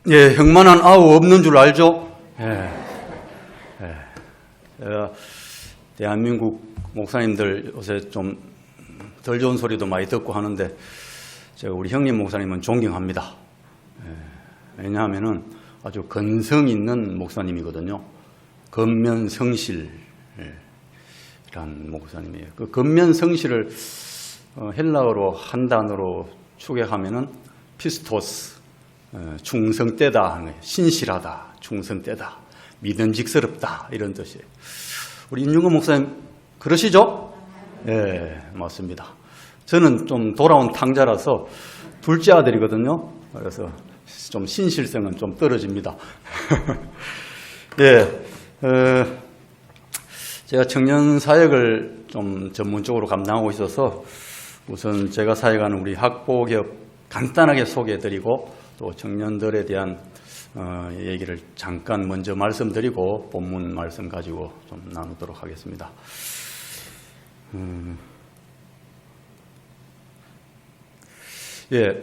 예, 형만한 아우 없는 줄 알죠? 예. 제가 대한민국 목사님들 요새 좀 덜 좋은 소리도 많이 듣고 하는데 제가 우리 형님 목사님은 존경합니다. 예. 왜냐하면은 아주 건성 있는 목사님이거든요. 근면성실이란 목사님이에요. 그 근면성실을 헬라어로 한 단어로 축약하면은 피스토스, 충성되다 하는 거예요. 신실하다, 충성되다, 믿음직스럽다 이런 뜻이에요. 우리 임윤건 목사님 그러시죠? 네, 맞습니다. 저는 좀 돌아온 탕자라서 둘째 아들이거든요. 그래서 좀 신실성은 좀 떨어집니다. 예, 제가 청년 사역을 좀 전문적으로 감당하고 있어서 우선 제가 사역하는 우리 학보기업 간단하게 소개해드리고 또 청년들에 대한 얘기를 잠깐 먼저 말씀드리고 본문 말씀 가지고 좀 나누도록 하겠습니다. 예,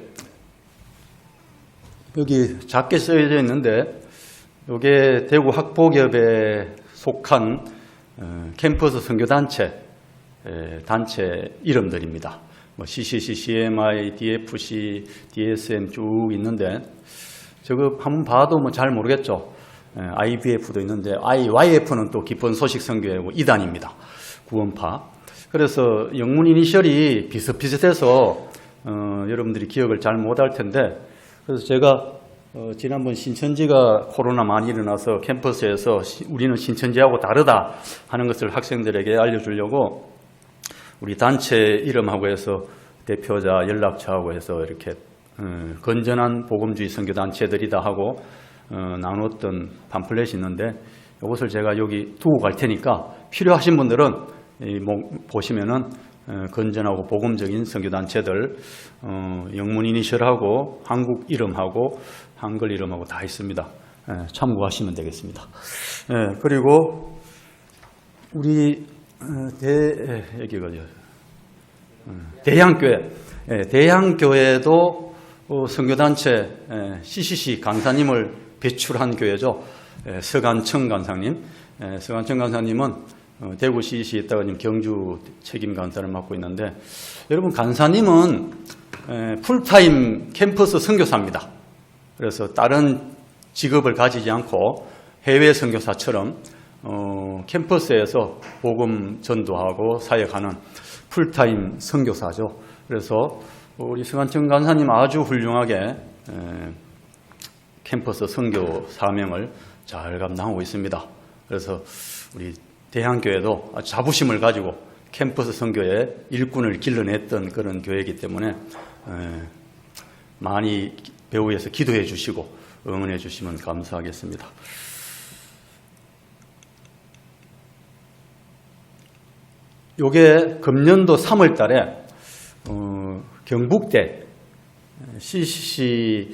여기 작게 쓰여져 있는데 이게 대구 학보기업에 속한 캠퍼스 선교단체 단체 이름들입니다. 뭐 CCC, CMI, DFC, DSM 쭉 있는데 저거 한번 봐도 뭐 잘 모르겠죠. IBF도 있는데 IYF는 또 기쁜 소식 선교회고 이단입니다. 구원파. 그래서 영문 이니셜이 비슷비슷해서 여러분들이 기억을 잘 못할 텐데 그래서 제가 지난번 신천지가 코로나 많이 일어나서 캠퍼스에서 우리는 신천지하고 다르다 하는 것을 학생들에게 알려주려고 우리 단체 이름하고 해서 대표자 연락처하고 해서 이렇게 건전한 복음주의 선교단체들이다 하고 나눴던 팜플렛이 있는데 이것을 제가 여기 두고 갈 테니까 필요하신 분들은 보시면은 건전하고 복음적인 선교단체들 영문 이니셜하고 한국 이름하고 한글 이름하고 다 있습니다. 참고하시면 되겠습니다. 그리고 우리 대향교회, 대향교회도 선교단체 CCC 강사님을 배출한 교회죠. 서간청 강사님. 서간청 강사님은 대구 CCC에 있다가 지금 경주 책임 강사를 맡고 있는데 여러분 강사님은 풀타임 캠퍼스 선교사입니다. 그래서 다른 직업을 가지지 않고 해외 선교사처럼 캠퍼스에서 복음 전도하고 사역하는 풀타임 선교사죠. 그래서 우리 서간청 강사님 아주 훌륭하게 캠퍼스 선교 사명을 잘 감당하고 있습니다. 그래서 우리 대향교회도 자부심을 가지고 캠퍼스 선교에 일꾼을 길러냈던 그런 교회이기 때문에 많이 배후에서 기도해 주시고 응원해 주시면 감사하겠습니다. 요게 금년도 3월 달에 경북대 CCC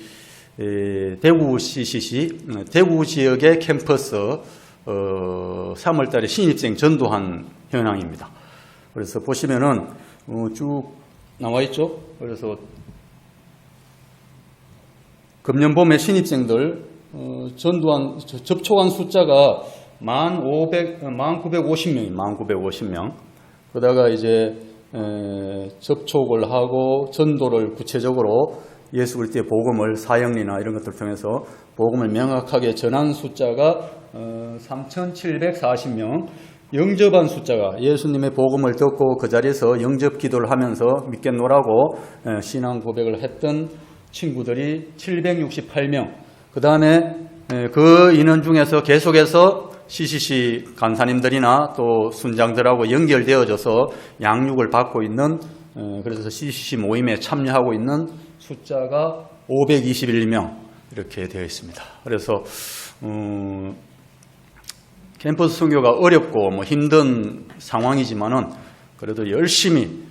대구 CCC 대구 지역의 캠퍼스 3월 달에 신입생 전도한 현황입니다. 그래서 보시면은 쭉 나와 있죠. 그래서 금년 봄에 신입생들 전도한 접촉한 숫자가 1950명이 1950명. 그러다가 이제 접촉을 하고 전도를 구체적으로 예수 그리스도의 복음을 사역리나 이런 것들을 통해서 복음을 명확하게 전한 숫자가 3,740명, 영접한 숫자가 예수님의 복음을 듣고 그 자리에서 영접 기도를 하면서 믿겠노라고 신앙 고백을 했던 친구들이 768명. 그 다음에 그 인원 중에서 계속해서 CCC 강사님들이나 또 순장들하고 연결되어져서 양육을 받고 있는 그래서 CCC 모임에 참여하고 있는 숫자가 521명 이렇게 되어 있습니다. 그래서 캠퍼스 선교가 어렵고 힘든 상황이지만은 그래도 열심히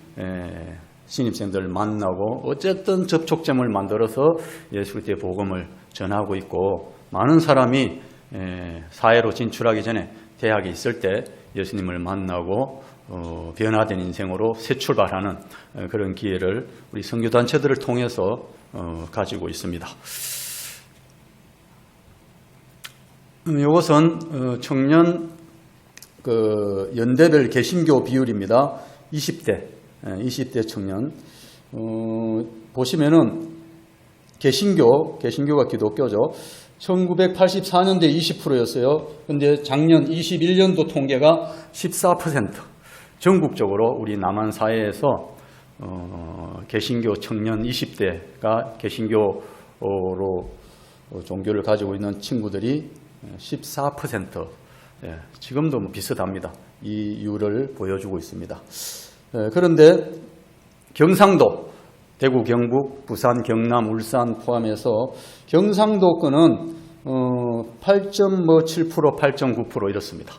신입생들 만나고 어쨌든 접촉점을 만들어서 예수 그리스도의 복음을 전하고 있고 많은 사람이 사회로 진출하기 전에 대학에 있을 때 예수님을 만나고 변화된 인생으로 새 출발하는 그런 기회를 우리 선교단체들을 통해서 가지고 있습니다. 이것은 청년 연대별 개신교 비율입니다. 20대 청년. 보시면은 개신교가 기독교죠. 1984년도에 20%였어요. 근데 작년 21년도 통계가 14%. 전국적으로 우리 남한 사회에서 개신교 청년 20대가 개신교로 종교를 가지고 있는 친구들이 14%. 예, 지금도 비슷합니다. 이 이유를 보여주고 있습니다. 그런데 경상도, 대구, 경북, 부산, 경남, 울산 포함해서 경상도권은 8.7%, 8.9% 이렇습니다.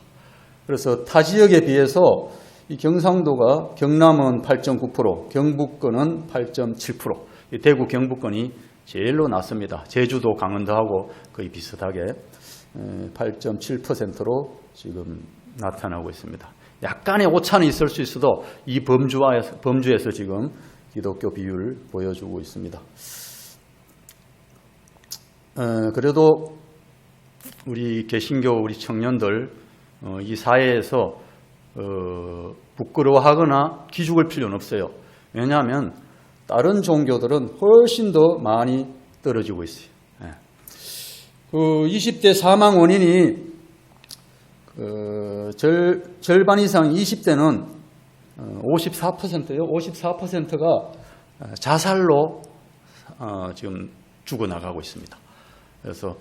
그래서 타 지역에 비해서 이 경상도가 경남은 8.9%, 경북권은 8.7%, 대구, 경북권이 제일로 낮습니다. 제주도, 강원도하고 거의 비슷하게 8.7%로 지금 나타나고 있습니다. 약간의 오차는 있을 수 있어도 이 범주에서 지금 기독교 비율을 보여주고 있습니다. 그래도 우리 개신교 우리 청년들 이 사회에서 부끄러워하거나 기죽을 필요는 없어요. 왜냐하면 다른 종교들은 훨씬 더 많이 떨어지고 있어요. 20대 사망 원인이 절반 이상 20대는 54%요. 54%가 자살로 지금 죽어나가고 있습니다. 그래서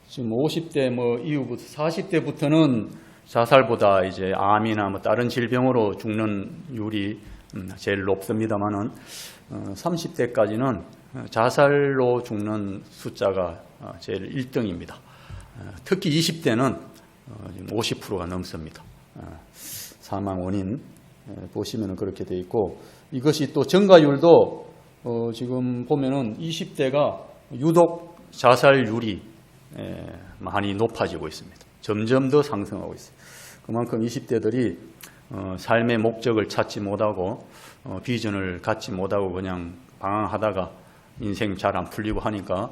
지금 50대 이후부터 40대부터는 자살보다 이제 암이나 다른 질병으로 죽는 율이 제일 높습니다만은 30대까지는 자살로 죽는 숫자가 제일 1등입니다. 특히 20대는 50%가 넘습니다. 사망 원인 보시면 그렇게 되어 있고, 이것이 또 증가율도 지금 보면은 20대가 유독 자살률이 많이 높아지고 있습니다. 점점 더 상승하고 있어요. 그만큼 20대들이 삶의 목적을 찾지 못하고 비전을 갖지 못하고 그냥 방황하다가 인생 잘 안 풀리고 하니까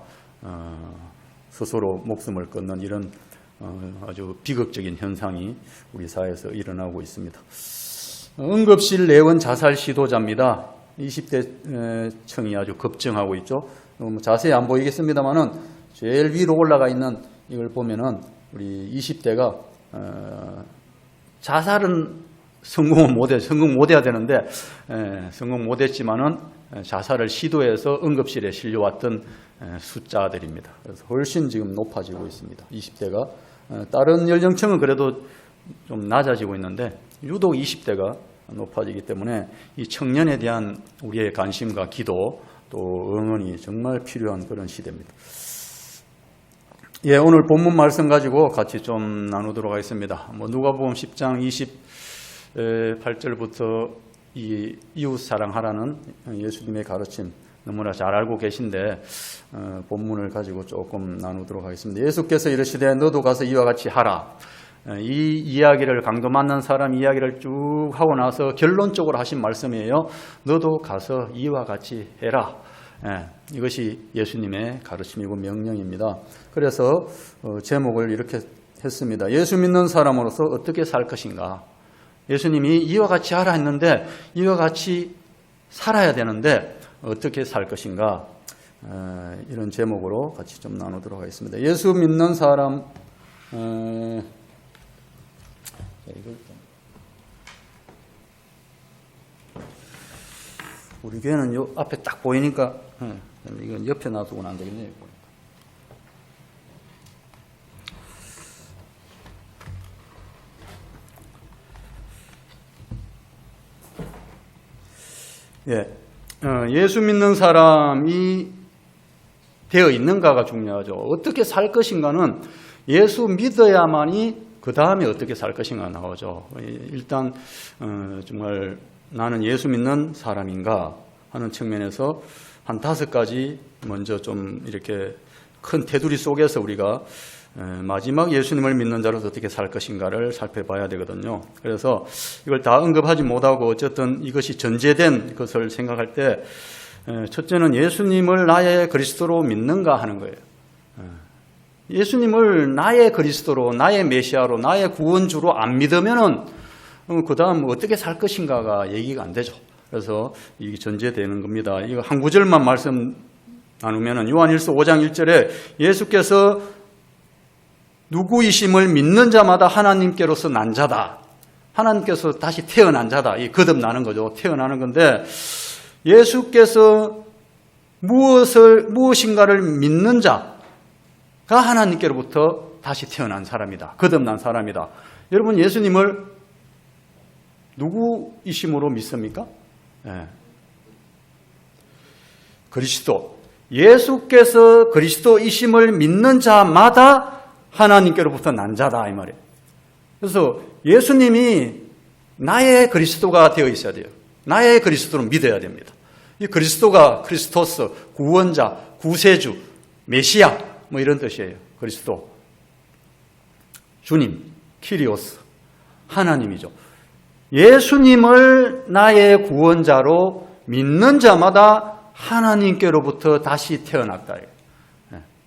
스스로 목숨을 끊는 이런 아주 비극적인 현상이 우리 사회에서 일어나고 있습니다. 응급실 내원 자살 시도자입니다. 20대 층이 아주 급증하고 있죠. 자세히 안 보이겠습니다만은 제일 위로 올라가 있는 이걸 보면은 우리 20대가 자살은 성공 못해야 되는데 성공 못했지만은 자살을 시도해서 응급실에 실려왔던 숫자들입니다. 그래서 훨씬 지금 높아지고 있습니다. 20대가 다른 연령층은 그래도 좀 낮아지고 있는데 유독 20대가 높아지기 때문에 이 청년에 대한 우리의 관심과 기도 또 응원이 정말 필요한 그런 시대입니다. 예, 오늘 본문 말씀 가지고 같이 좀 나누도록 하겠습니다. 누가복음 10장 28절부터 이 이웃 사랑하라는 예수님의 가르침 너무나 잘 알고 계신데 본문을 가지고 조금 나누도록 하겠습니다. 예수께서 이르시되 너도 가서 이와 같이 하라. 이 이야기를 강도 만난 사람 이야기를 쭉 하고 나서 결론적으로 하신 말씀이에요. 너도 가서 이와 같이 해라. 이것이 예수님의 가르침이고 명령입니다. 그래서 제목을 이렇게 했습니다. 예수 믿는 사람으로서 어떻게 살 것인가. 예수님이 이와 같이 하라 했는데 이와 같이 살아야 되는데 어떻게 살 것인가. 이런 제목으로 같이 좀 나누도록 하겠습니다. 예수 믿는 사람 우리 교회는 요 앞에 딱 보이니까 이건 옆에 놔두고는 안 되겠네요. 예수 믿는 사람이 되어 있는가가 중요하죠. 어떻게 살 것인가는 예수 믿어야만이 그 다음에 어떻게 살 것인가 나오죠. 일단 정말 나는 예수 믿는 사람인가 하는 측면에서 한 5가지 먼저 좀 이렇게 큰 테두리 속에서 우리가 마지막 예수님을 믿는 자로서 어떻게 살 것인가를 살펴봐야 되거든요. 그래서 이걸 다 언급하지 못하고 어쨌든 이것이 전제된 것을 생각할 때 첫째는 예수님을 나의 그리스도로 믿는가 하는 거예요. 예수님을 나의 그리스도로, 나의 메시아로, 나의 구원주로 안 믿으면은 그 다음 어떻게 살 것인가가 얘기가 안 되죠. 그래서 이게 전제되는 겁니다. 이거 한 구절만 말씀 나누면은 요한일서 5장 1절에 예수께서 누구이심을 믿는 자마다 하나님께로서 난 자다. 하나님께서 다시 태어난 자다. 이 거듭나는 거죠. 태어나는 건데 예수께서 무엇인가를 믿는 자가 하나님께로부터 다시 태어난 사람이다. 거듭난 사람이다. 여러분 예수님을 누구이심으로 믿습니까? 네. 그리스도. 예수께서 그리스도이심을 믿는 자마다 하나님께로부터 난 자다 이 말이에요. 그래서 예수님이 나의 그리스도가 되어 있어야 돼요. 나의 그리스도로 믿어야 됩니다. 이 그리스도가 크리스토스, 구원자, 구세주, 메시아 뭐 이런 뜻이에요. 그리스도, 주님, 키리오스, 하나님이죠. 예수님을 나의 구원자로 믿는 자마다 하나님께로부터 다시 태어났다.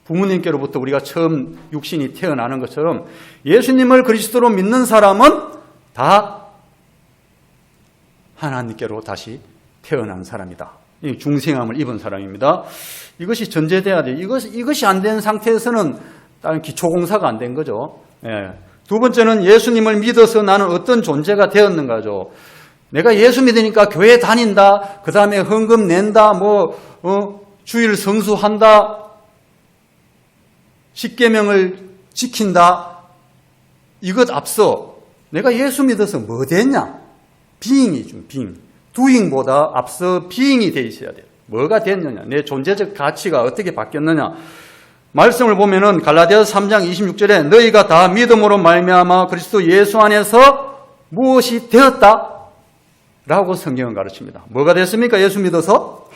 부모님께로부터 우리가 처음 육신이 태어나는 것처럼 예수님을 그리스도로 믿는 사람은 다 하나님께로 다시 태어난 사람이다. 중생함을 입은 사람입니다. 이것이 전제돼야 돼요. 이것이 안 된 상태에서는 다른 기초공사가 안 된 거죠. 두 번째는 예수님을 믿어서 나는 어떤 존재가 되었는가죠. 내가 예수 믿으니까 교회 다닌다. 그 다음에 헌금 낸다. 주일 성수한다. 십계명을 지킨다. 이것 앞서 내가 예수 믿어서 뭐 됐냐? being이죠. being. doing보다 앞서 being이 돼 있어야 돼요. 뭐가 됐느냐? 내 존재적 가치가 어떻게 바뀌었느냐? 말씀을 보면은 갈라디아서 3장 26절에 너희가 다 믿음으로 말미암아 그리스도 예수 안에서 무엇이 되었다? 라고 성경은 가르칩니다. 뭐가 됐습니까? 예수 믿어서?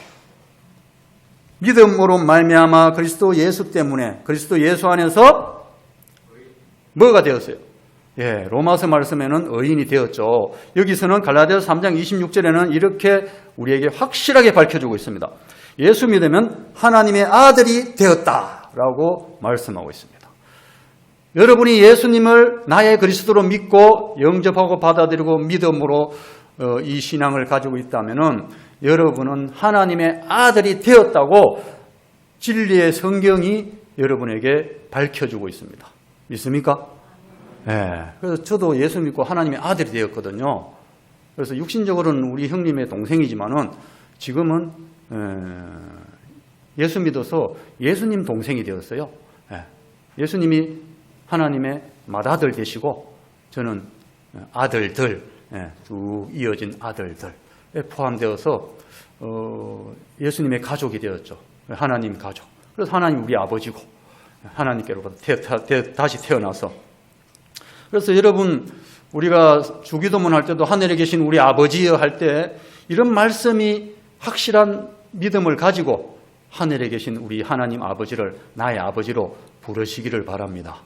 믿음으로 말미암아 그리스도 예수 때문에 그리스도 예수 안에서 뭐가 되었어요? 로마서 말씀에는 의인이 되었죠. 여기서는 갈라디아서 3장 26절에는 이렇게 우리에게 확실하게 밝혀주고 있습니다. 예수 믿으면 하나님의 아들이 되었다라고 말씀하고 있습니다. 여러분이 예수님을 나의 그리스도로 믿고 영접하고 받아들이고 믿음으로 이 신앙을 가지고 있다면은 여러분은 하나님의 아들이 되었다고 진리의 성경이 여러분에게 밝혀주고 있습니다. 믿습니까? 그래서 저도 예수 믿고 하나님의 아들이 되었거든요. 그래서 육신적으로는 우리 형님의 동생이지만은 지금은 예수 믿어서 예수님 동생이 되었어요. 예수님이 하나님의 맏아들 되시고 저는 아들들, 쭉 이어진 아들들에 포함되어서 예수님의 가족이 되었죠. 하나님 가족. 그래서 하나님 우리 아버지고 하나님께로부터 다시 태어나서 그래서 여러분 우리가 주기도문 할 때도 하늘에 계신 우리 아버지여 할 때 이런 말씀이 확실한 믿음을 가지고 하늘에 계신 우리 하나님 아버지를 나의 아버지로 부르시기를 바랍니다.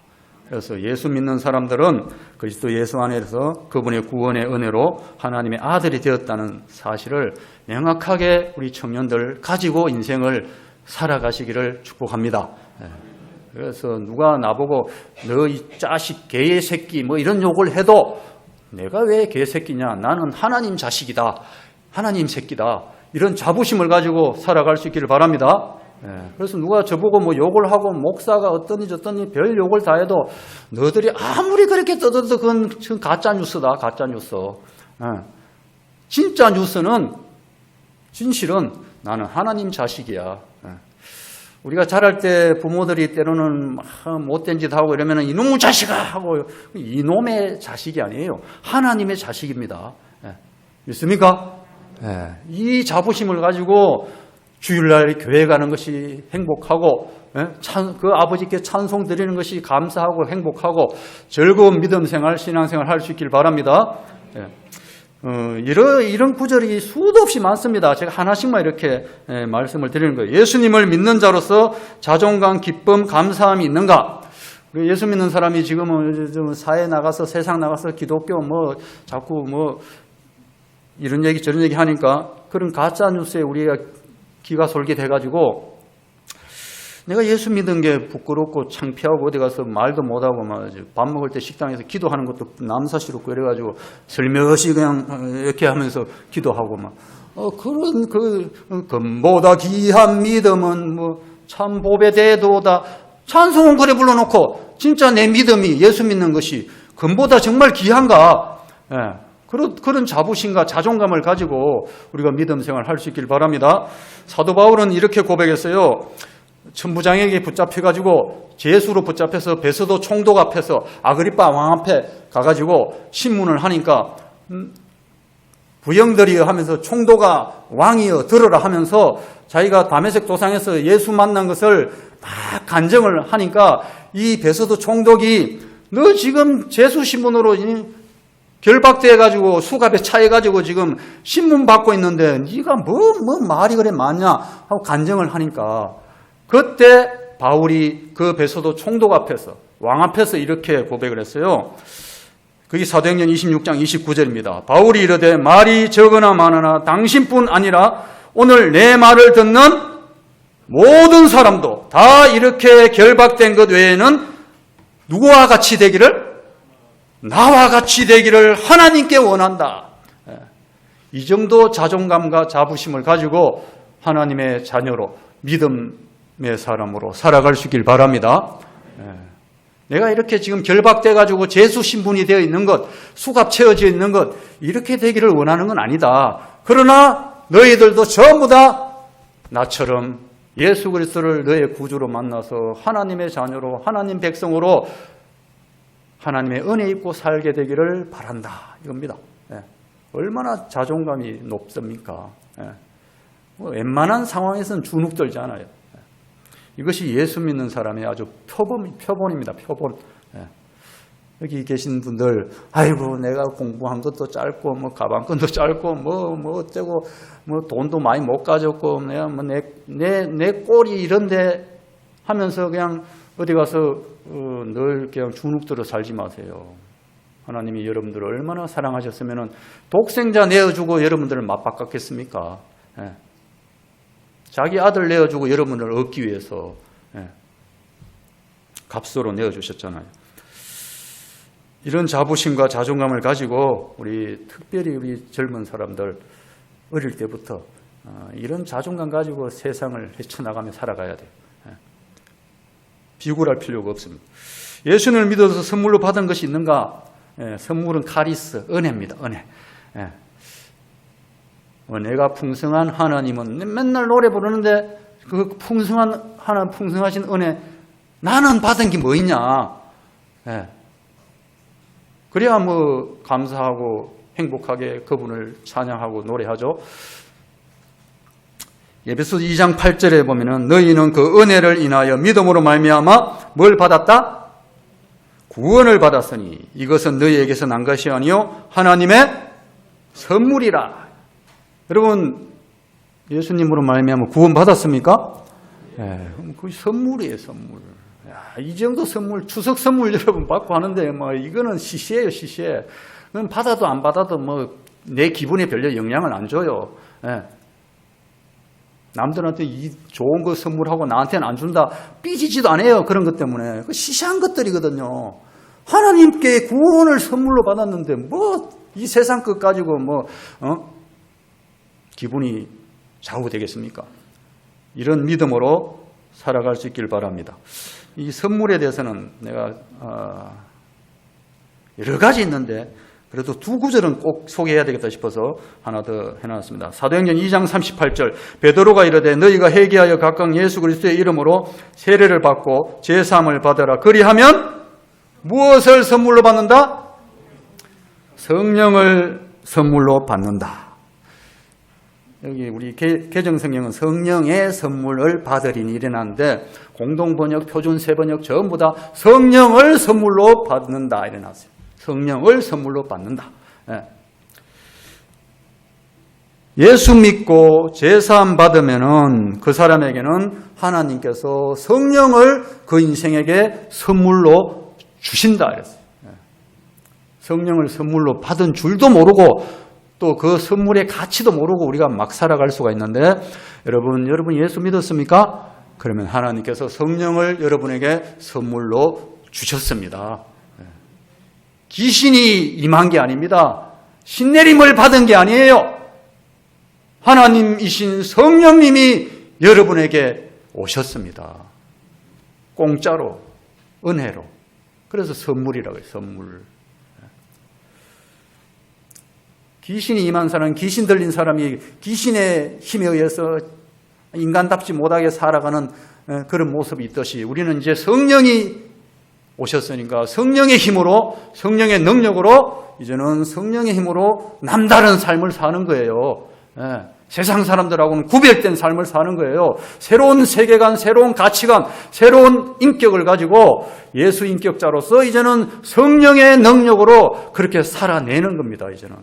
그래서 예수 믿는 사람들은 그리스도 예수 안에서 그분의 구원의 은혜로 하나님의 아들이 되었다는 사실을 명확하게 우리 청년들 가지고 인생을 살아가시기를 축복합니다. 그래서 누가 나보고 너 이 자식 개의 새끼 뭐 이런 욕을 해도 내가 왜 개새끼냐? 나는 하나님 자식이다. 하나님 새끼다. 이런 자부심을 가지고 살아갈 수 있기를 바랍니다. 그래서 누가 저보고 뭐 욕을 하고 목사가 어떠니 저떠니 별 욕을 다 해도 너희들이 아무리 그렇게 떠들어도 그건 가짜 뉴스다. 가짜 뉴스. 진짜 뉴스는 진실은 나는 하나님 자식이야. 우리가 자랄 때 부모들이 때로는 못된 짓 하고 이러면 이놈의 자식아 하고 이놈의 자식이 아니에요. 하나님의 자식입니다. 믿습니까? 이 자부심을 가지고 주일날 교회 가는 것이 행복하고 그 아버지께 찬송 드리는 것이 감사하고 행복하고 즐거운 믿음 생활, 신앙생활 할 수 있길 바랍니다. 이런 구절이 수도 없이 많습니다. 제가 하나씩만 이렇게 말씀을 드리는 거예요. 예수님을 믿는 자로서 자존감, 기쁨, 감사함이 있는가? 예수 믿는 사람이 지금은 사회 나가서 세상 나가서 기독교 자꾸 이런 얘기 저런 얘기 하니까 그런 가짜 뉴스에 우리가 귀가 솔깃해가지고 내가 예수 믿은 게 부끄럽고 창피하고 어디 가서 말도 못하고 막 밥 먹을 때 식당에서 기도하는 것도 남사스럽고 이래가지고 슬며시 그냥 이렇게 하면서 기도하고 막 그런 금보다 귀한 믿음은 뭐 참 보배 대도다 찬송은 그래 불러놓고 진짜 내 믿음이 예수 믿는 것이 금보다 정말 귀한가? 예. 그런 자부심과 자존감을 가지고 우리가 믿음 생활을 할 수 있길 바랍니다. 사도 바울은 이렇게 고백했어요. 천부장에게 붙잡혀가지고 제수로 붙잡혀서 베서도 총독 앞에서 아그리빠 왕 앞에 가가지고 신문을 하니까 부영들이여 하면서 총독아 왕이여 들으라 하면서 자기가 다메섹 도상에서 예수 만난 것을 막 간증을 하니까 이 베서도 총독이 너 지금 제수 신문으로 결박돼가지고 수갑에 차해가지고 지금 신문 받고 있는데 네가 뭐 말이 그래 많냐 하고 간증을 하니까 그때 바울이 그 베서도 총독 앞에서 왕 앞에서 이렇게 고백을 했어요. 그게 사도행전 26장 29절입니다. 바울이 이르되 말이 적으나 많으나 당신뿐 아니라 오늘 내 말을 듣는 모든 사람도 다 이렇게 결박된 것 외에는 누구와 같이 되기를? 나와 같이 되기를 하나님께 원한다. 이 정도 자존감과 자부심을 가지고 하나님의 자녀로 믿음의 사람으로 살아갈 수 있길 바랍니다. 내가 이렇게 지금 결박돼가지고 제수 신분이 되어 있는 것, 수갑 채워져 있는 것, 이렇게 되기를 원하는 건 아니다. 그러나 너희들도 전부 다 나처럼 예수 그리스도를 너의 구주로 만나서 하나님의 자녀로, 하나님 백성으로 하나님의 은혜 입고 살게 되기를 바란다. 이겁니다. 얼마나 자존감이 높습니까? 웬만한 상황에서는 주눅 들지 않아요. 이것이 예수 믿는 사람의 아주 표본입니다. 표본. 여기 계신 분들, 아이고, 내가 공부한 것도 짧고, 뭐, 가방끈도 짧고, 뭐 어쩌고, 뭐, 돈도 많이 못 가졌고, 내가 뭐, 내 꼴이 이런데 하면서 그냥 어디 가서, 늘 그냥 주눅들어 살지 마세요. 하나님이 여러분들을 얼마나 사랑하셨으면 독생자 내어주고 여러분들을 맞바꿨겠습니까? 자기 아들 내어주고 여러분을 얻기 위해서 값으로 내어주셨잖아요. 이런 자부심과 자존감을 가지고 우리 특별히 우리 젊은 사람들 어릴 때부터 이런 자존감 가지고 세상을 헤쳐나가며 살아가야 돼요. 비굴할 필요가 없습니다. 예수를 믿어서 선물로 받은 것이 있는가? 선물은 카리스, 은혜입니다. 은혜. 은혜가 풍성한 하나님은 맨날 노래 부르는데 그 풍성한 하나님 풍성하신 은혜 나는 받은 게 뭐 있냐? 그래야 뭐 감사하고 행복하게 그분을 찬양하고 노래하죠. 에베소서 2장 8절에 보면은 너희는 그 은혜를 인하여 믿음으로 말미암아 뭘 받았다? 구원을 받았으니 이것은 너희에게서 난 것이 아니요 하나님의 선물이라. 여러분 예수님으로 말미암아 구원 받았습니까? 그 선물이에요, 선물. 이 정도 선물, 추석 선물 여러분 받고 하는데 뭐 이거는 시시해요, 시시해. 그건 받아도 안 받아도 뭐 내 기분에 별로 영향을 안 줘요. 남들한테 이 좋은 거 선물하고 나한테는 안 준다. 삐지지도 않아요. 그런 것 때문에. 그 시시한 것들이거든요. 하나님께 구원을 선물로 받았는데 뭐 이 세상 것 가지고 뭐 기분이 좌우되겠습니까? 이런 믿음으로 살아갈 수 있길 바랍니다. 이 선물에 대해서는 내가 여러 가지 있는데 그래도 두 구절은 꼭 소개해야 되겠다 싶어서 하나 더 해놨습니다. 사도행전 2장 38절 베드로가 이르되 너희가 회개하여 각각 예수 그리스도의 이름으로 세례를 받고 제사함을 받으라. 그리하면 무엇을 선물로 받는다? 성령을 선물로 받는다. 여기 우리 개정성경은 성령의 선물을 받으리니 이래놨는데 공동번역, 표준세번역 전부 다 성령을 선물로 받는다 이래놨어요. 성령을 선물로 받는다. 예수 믿고 제사함 받으면은 그 사람에게는 하나님께서 성령을 그 인생에게 선물로 주신다 이랬어요. 성령을 선물로 받은 줄도 모르고 또 그 선물의 가치도 모르고 우리가 막 살아갈 수가 있는데 여러분 예수 믿었습니까? 그러면 하나님께서 성령을 여러분에게 선물로 주셨습니다. 귀신이 임한 게 아닙니다. 신내림을 받은 게 아니에요. 하나님이신 성령님이 여러분에게 오셨습니다. 공짜로, 은혜로. 그래서 선물이라고 해요. 선물. 귀신이 임한 사람, 귀신 들린 사람이 귀신의 힘에 의해서 인간답지 못하게 살아가는 그런 모습이 있듯이 우리는 이제 성령이 오셨으니까 성령의 힘으로, 성령의 능력으로 이제는 성령의 힘으로 남다른 삶을 사는 거예요. 세상 사람들하고는 구별된 삶을 사는 거예요. 새로운 세계관, 새로운 가치관, 새로운 인격을 가지고 예수 인격자로서 이제는 성령의 능력으로 그렇게 살아내는 겁니다. 이제는.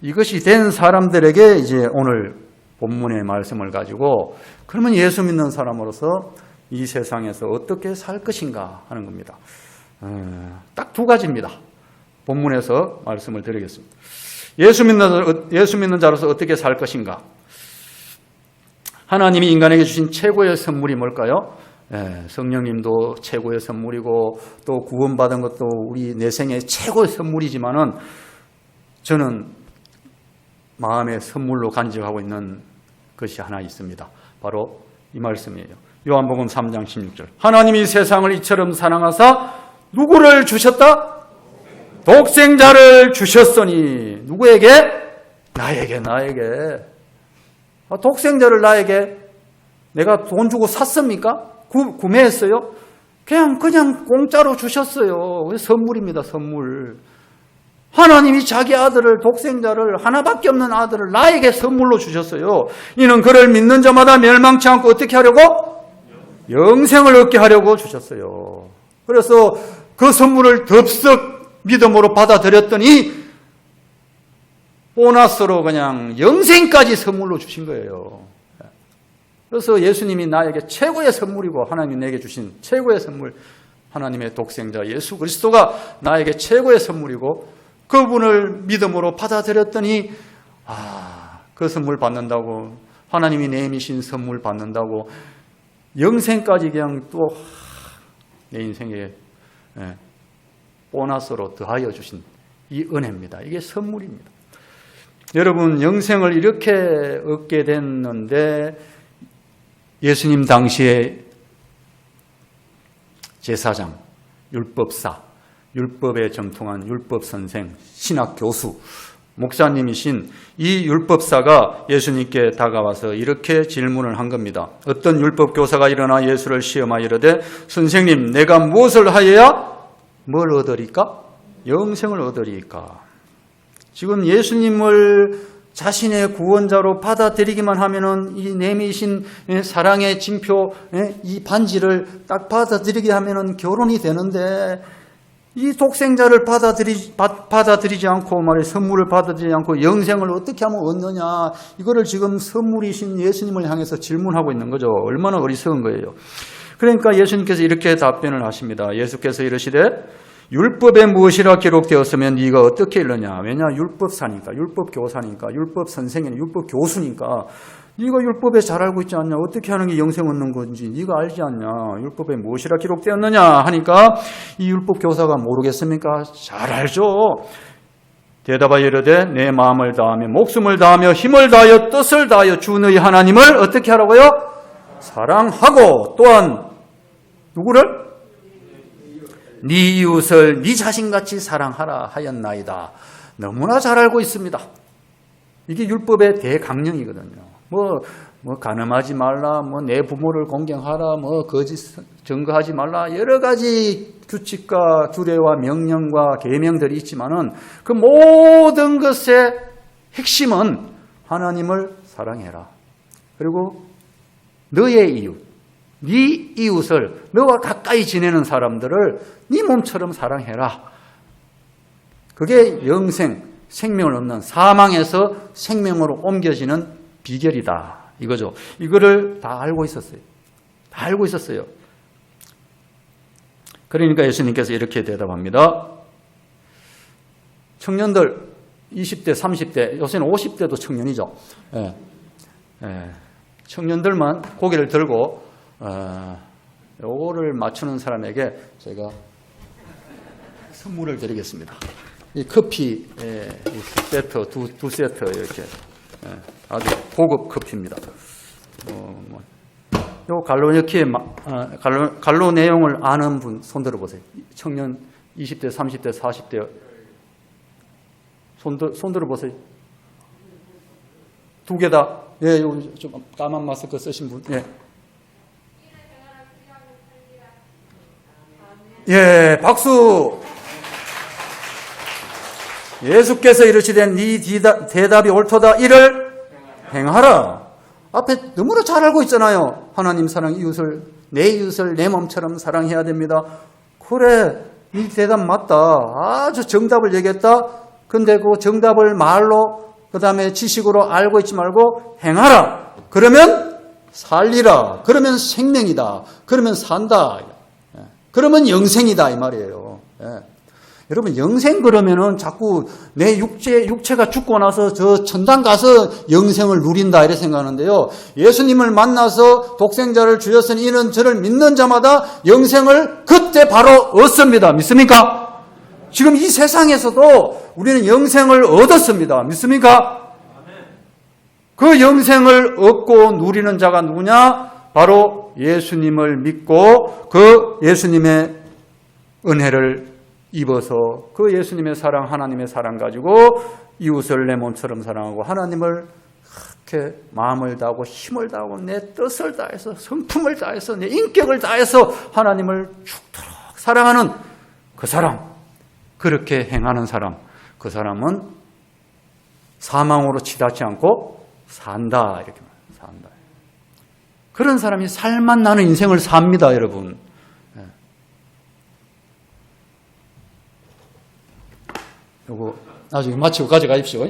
이것이 된 사람들에게 이제 오늘 본문의 말씀을 가지고 그러면 예수 믿는 사람으로서 이 세상에서 어떻게 살 것인가 하는 겁니다. 딱 두 가지입니다. 본문에서 말씀을 드리겠습니다. 예수 믿는 자로서 어떻게 살 것인가? 하나님이 인간에게 주신 최고의 선물이 뭘까요? 성령님도 최고의 선물이고 또 구원받은 것도 우리 내 생의 최고의 선물이지만은 저는 마음의 선물로 간직하고 있는 것이 하나 있습니다. 바로 이 말씀이에요. 요한복음 3장 16절. 하나님이 세상을 이처럼 사랑하사 누구를 주셨다? 독생자를 주셨으니 누구에게? 나에게. 독생자를 나에게 내가 돈 주고 샀습니까? 구매했어요? 그냥 공짜로 주셨어요. 선물입니다. 선물. 하나님이 자기 아들을, 독생자를, 하나밖에 없는 아들을 나에게 선물로 주셨어요. 이는 그를 믿는 자마다 멸망치 않고 어떻게 하려고? 영생을 얻게 하려고 주셨어요. 그래서 그 선물을 덥석 믿음으로 받아들였더니 보너스로 그냥 영생까지 선물로 주신 거예요. 그래서 예수님이 나에게 최고의 선물이고 하나님이 내게 주신 최고의 선물, 하나님의 독생자 예수 그리스도가 나에게 최고의 선물이고 그분을 믿음으로 받아들였더니 그 선물 받는다고, 하나님이 내미신 선물 받는다고 영생까지 그냥 또 내 인생에 보너스로 더하여 주신 이 은혜입니다. 이게 선물입니다. 여러분, 영생을 이렇게 얻게 됐는데 예수님 당시에 제사장, 율법사, 율법에 정통한 율법선생, 신학교수, 목사님이신 이 율법사가 예수님께 다가와서 이렇게 질문을 한 겁니다. 어떤 율법교사가 일어나 예수를 시험하여 이르되 선생님, 내가 무엇을 하여야 뭘 얻으리까? 영생을 얻으리까? 지금 예수님을 자신의 구원자로 받아들이기만 하면은 이 내미신 사랑의 징표, 이 반지를 딱 받아들이게 하면은 결혼이 되는데 이 독생자를 받아들이지 않고 선물을 받아들이지 않고 영생을 어떻게 하면 얻느냐, 이거를 지금 선물이신 예수님을 향해서 질문하고 있는 거죠. 얼마나 어리석은 거예요. 그러니까 예수님께서 이렇게 답변을 하십니다. 예수께서 이르시되 율법에 무엇이라 기록되었으면 네가 어떻게 읽느냐. 왜냐, 율법사니까, 율법교사니까, 율법선생이니까, 율법교수니까 네가 율법에 잘 알고 있지 않냐, 어떻게 하는 게 영생 얻는 건지 네가 알지 않냐, 율법에 무엇이라 기록되었느냐 하니까 이 율법교사가 모르겠습니까? 잘 알죠. 대답하여 이르되 내 마음을 다하며 목숨을 다하며 힘을 다하여 뜻을 다하여 주 너희 하나님을 어떻게 하라고요? 사랑하고 또한 누구를? 네 이웃을 네 자신같이 사랑하라 하였나이다. 너무나 잘 알고 있습니다. 이게 율법의 대강령이거든요. 간음하지 말라, 내 부모를 공경하라, 거짓 증거하지 말라, 여러 가지 규칙과 규례와 명령과 계명들이 있지만은 그 모든 것의 핵심은 하나님을 사랑해라. 그리고 너의 이웃, 네 이웃을, 너와 가까이 지내는 사람들을 네 몸처럼 사랑해라. 그게 영생, 생명을 얻는, 사망에서 생명으로 옮겨지는 비결이다. 이거죠. 이거를 다 알고 있었어요. 다 알고 있었어요. 그러니까 예수님께서 이렇게 대답합니다. 청년들 20대, 30대, 요새는 50대도 청년이죠. 청년들만 고개를 들고 요거를 맞추는 사람에게 제가 선물을 드리겠습니다. 이 커피 세트 두 세트 이렇게 아주 고급 커피입니다. 요 갈로 내용을 아는 분 손 들어보세요. 청년 20대, 30대, 40대 손 들어보세요. 두 개 다. 예, 여기 좀 까만 마스크 쓰신 분. 예. 예, 박수. 예수께서 이르시되 네 대답이 옳도다. 이를 행하라. 앞에 너무나 잘 알고 있잖아요. 하나님 사랑, 내 이웃을 내 몸처럼 사랑해야 됩니다. 그래, 네 대답 맞다. 아주 정답을 얘기했다. 근데 그 정답을 말로 그 다음에 지식으로 알고 있지 말고 행하라. 그러면 살리라. 그러면 생명이다. 그러면 산다. 그러면 영생이다 이 말이에요. 여러분 영생 그러면은 자꾸 내 육체가 죽고 나서 저 천당 가서 영생을 누린다 이렇게 생각하는데요. 예수님을 만나서 독생자를 주셨으니 이는 저를 믿는 자마다 영생을 그때 바로 얻습니다. 믿습니까? 지금 이 세상에서도 우리는 영생을 얻었습니다. 믿습니까? 그 영생을 얻고 누리는 자가 누구냐? 바로 예수님을 믿고 그 예수님의 은혜를 입어서 그 예수님의 사랑, 하나님의 사랑 가지고 이웃을 내 몸처럼 사랑하고 하나님을 그렇게 마음을 다하고 힘을 다하고 내 뜻을 다해서 성품을 다해서 내 인격을 다해서 하나님을 죽도록 사랑하는 그 사람, 그렇게 행하는 사람, 그 사람은 사망으로 치닫지 않고 산다 이렇게 말합니다. 산다. 그런 사람이 살만 나는 인생을 삽니다, 여러분. 요거 나중에 마치고 가져가십시오.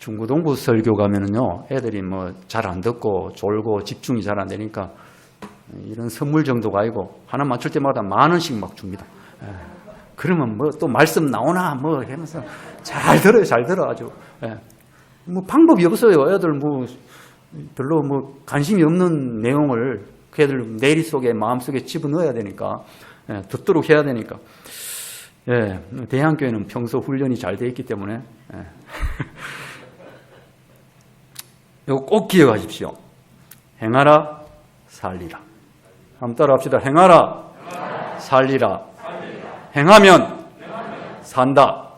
중고등부 설교 가면은요, 애들이 뭐 잘 안 듣고 졸고 집중이 잘 안 되니까 이런 선물 정도가 아니고 하나 맞출 때마다 10,000원씩 막 줍니다. 그러면 뭐 또 말씀 나오나 뭐 하면서 잘 들어 아주. 뭐 방법이 없어요. 애들 뭐 별로 뭐 관심이 없는 내용을 그 애들 내리 속에 마음속에 집어넣어야 되니까 듣도록 해야 되니까. 대한교회는 평소 훈련이 잘 돼 있기 때문에 이거 꼭 기억하십시오. 행하라 살리라. 한번 따라 합시다. 행하라 살리라. 행하면 산다.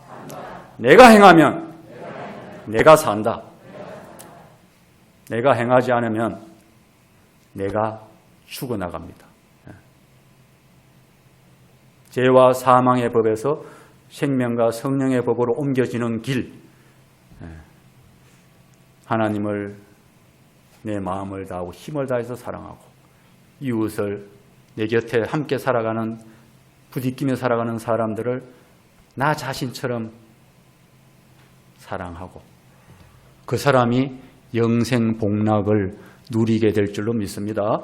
내가 행하면 내가 산다. 내가 행하지 않으면 내가 죽어나갑니다. 죄와 사망의 법에서 생명과 성령의 법으로 옮겨지는 길, 하나님을 내 마음을 다하고 힘을 다해서 사랑하고 이웃을 내 곁에 함께 살아가는, 부딪히며 살아가는 사람들을 나 자신처럼 사랑하고 그 사람이 영생 복락을 누리게 될 줄로 믿습니다.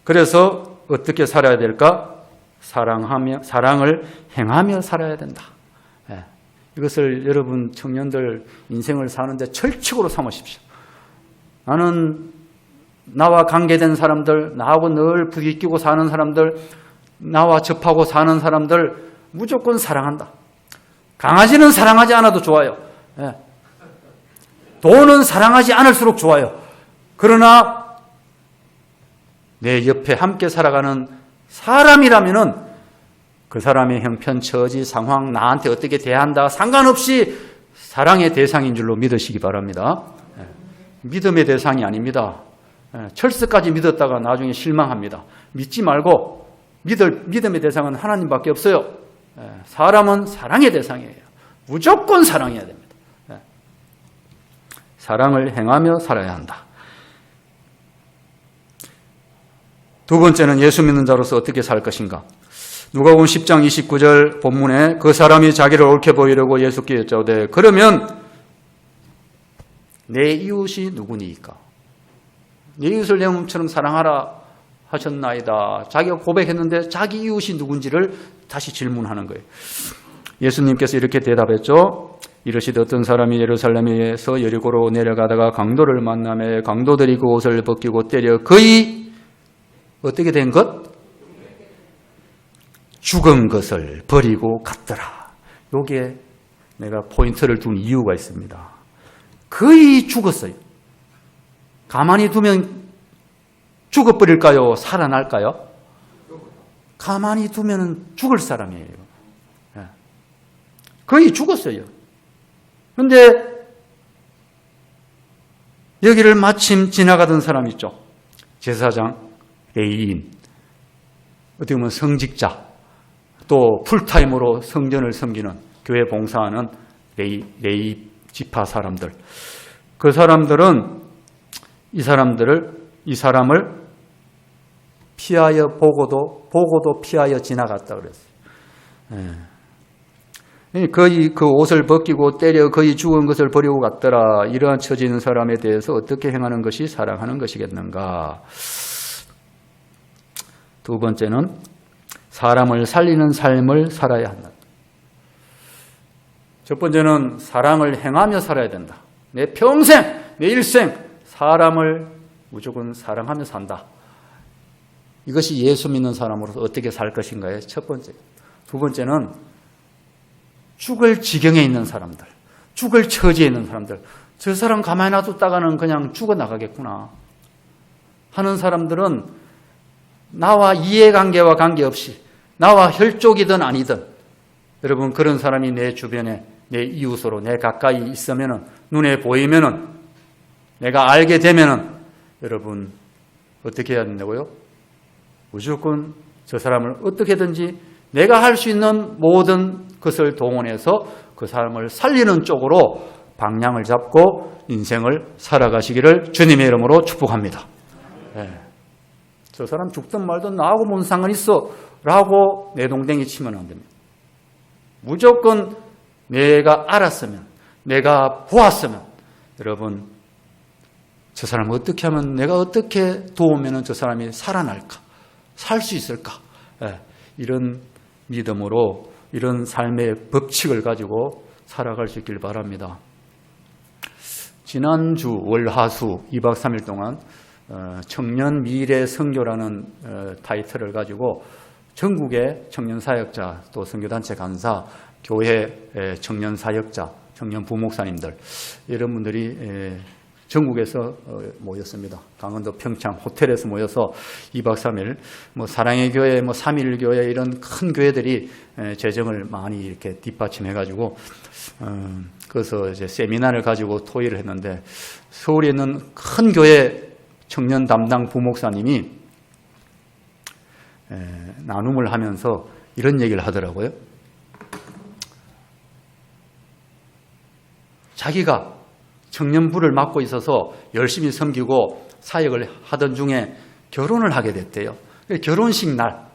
그래서 어떻게 살아야 될까? 사랑을 행하며 살아야 된다. 이것을 여러분 청년들 인생을 사는데 철칙으로 삼으십시오. 나는 나와 관계된 사람들, 나하고 늘 부딪히고 사는 사람들, 나와 접하고 사는 사람들 무조건 사랑한다. 강아지는 사랑하지 않아도 좋아요. 돈은 사랑하지 않을수록 좋아요. 그러나 내 옆에 함께 살아가는 사람이라면은 그 사람의 형편, 처지, 상황, 나한테 어떻게 대한다 상관없이 사랑의 대상인 줄로 믿으시기 바랍니다. 믿음의 대상이 아닙니다. 철수까지 믿었다가 나중에 실망합니다. 믿지 말고 믿음의 대상은 하나님밖에 없어요. 사람은 사랑의 대상이에요. 무조건 사랑해야 됩니다. 사랑을 행하며 살아야 한다. 두 번째는 예수 믿는 자로서 어떻게 살 것인가. 누가복음 10장 29절 본문에 그 사람이 자기를 옳게 보이려고 예수께 여짜오되 그러면 내 이웃이 누구니까? 내 이웃을 내 몸처럼 사랑하라 하셨나이다. 자기가 고백했는데 자기 이웃이 누군지를 다시 질문하는 거예요. 예수님께서 이렇게 대답했죠. 이르시되 어떤 사람이 예루살렘에서 여리고로 내려가다가 강도를 만나매 강도들이 그 옷을 벗기고 때려 거의 어떻게 된 것? 죽은 것을 버리고 갔더라. 여기에 내가 포인트를 둔 이유가 있습니다. 거의 죽었어요. 가만히 두면 죽어버릴까요? 살아날까요? 가만히 두면 죽을 사람이에요. 거의 죽었어요. 그런데 여기를 마침 지나가던 사람 있죠. 제사장, 레위인, 어떻게 보면 성직자, 또 풀타임으로 성전을 섬기는 교회 봉사하는 레위 지파 사람들. 그 사람들은 이 사람을 피하여 보고도 피하여 지나갔다 그랬어요. 거의 그 옷을 벗기고 때려 거의 죽은 것을 버리고 갔더라. 이러한 처지 있는 사람에 대해서 어떻게 행하는 것이 사랑하는 것이겠는가. 두 번째는 사람을 살리는 삶을 살아야 한다. 첫 번째는 사랑을 행하며 살아야 된다. 내 평생, 내 일생 사람을 무조건 사랑하며 산다. 이것이 예수 믿는 사람으로서 어떻게 살 것인가의 첫 번째. 두 번째는 죽을 지경에 있는 사람들, 죽을 처지에 있는 사람들, 저 사람 가만히 놔뒀다가는 그냥 죽어나가겠구나 하는 사람들은 나와 이해관계와 관계없이 나와 혈족이든 아니든 여러분 그런 사람이 내 주변에 내 이웃으로 내 가까이 있으면은 눈에 보이면은 내가 알게 되면은 여러분 어떻게 해야 된다고요? 무조건 저 사람을 어떻게든지 내가 할 수 있는 모든 것을 동원해서 그 사람을 살리는 쪽으로 방향을 잡고 인생을 살아가시기를 주님의 이름으로 축복합니다. 네. 저 사람 죽든 말든 나하고 뭔 상관 있어 라고 내동댕이 치면 안 됩니다. 무조건 내가 알았으면 내가 보았으면 여러분 저 사람을 어떻게 하면 내가 어떻게 도우면 저 사람이 살아날까 살 수 있을까 이런 믿음으로 이런 삶의 법칙을 가지고 살아갈 수 있길 바랍니다. 지난주 월화수 2박 3일 동안 청년 미래 선교라는 타이틀을 가지고 전국의 청년 사역자 또 선교단체 간사 교회 청년 사역자 청년 부목사님들 이런 분들이 전국에서 모였습니다. 강원도 평창 호텔에서 모여서 2박 3일 사랑의 교회 3.1 교회 이런 큰 교회들이 재정을 많이 이렇게 뒷받침해 가지고 그래서 이제 세미나를 가지고 토의를 했는데 서울에 있는 큰 교회 청년 담당 부목사님이 나눔을 하면서 이런 얘기를 하더라고요. 자기가 청년부를 맡고 있어서 열심히 섬기고 사역을 하던 중에 결혼을 하게 됐대요. 결혼식 날,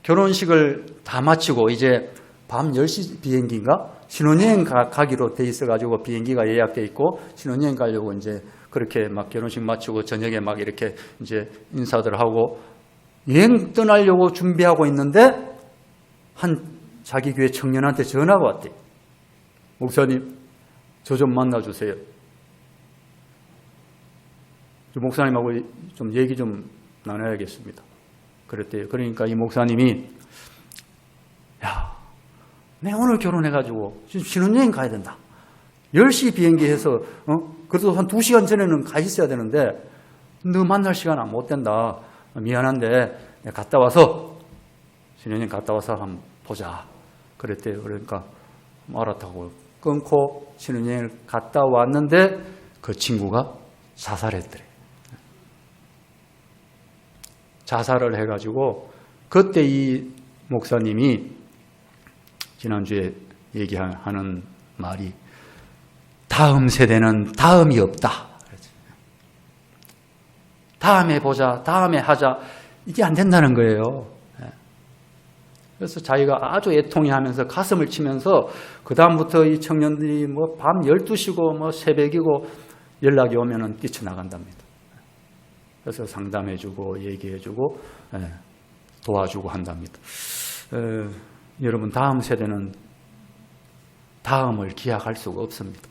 결혼식을 다 마치고 이제 밤 10시 비행기인가? 신혼여행 가기로 돼 있어가지고 비행기가 예약돼 있고 신혼여행 가려고 이제 그렇게 막 결혼식 마치고 저녁에 막 이렇게 이제 인사들 하고 여행 떠나려고 준비하고 있는데 한 자기 교회 청년한테 전화가 왔대. 목사님, 저 좀 만나주세요. 목사님하고 좀 얘기 좀 나눠야겠습니다. 그랬대요. 그러니까 이 목사님이 야, 내가 오늘 결혼해가지고 지금 신혼여행 가야 된다. 10시 비행기 해서 그래도 한 2시간 전에는 가 있어야 되는데 너 만날 시간 못 된다. 미안한데 내가 갔다 와서 신혼여행 갔다 와서 한번 보자. 그랬대요. 그러니까 알았다고 끊고 신혼여행을 갔다 왔는데 그 친구가 자살했더래. 자살을 해가지고 그때 이 목사님이 지난주에 얘기하는 말이 다음 세대는 다음이 없다. 다음에 보자, 다음에 하자. 이게 안 된다는 거예요. 그래서 자기가 아주 애통해하면서 가슴을 치면서 그 다음부터 이 청년들이 밤 12시고 새벽이고 연락이 오면은 뛰쳐나간답니다. 그래서 상담해주고 얘기해주고 도와주고 한답니다. 여러분 다음 세대는 다음을 기약할 수가 없습니다.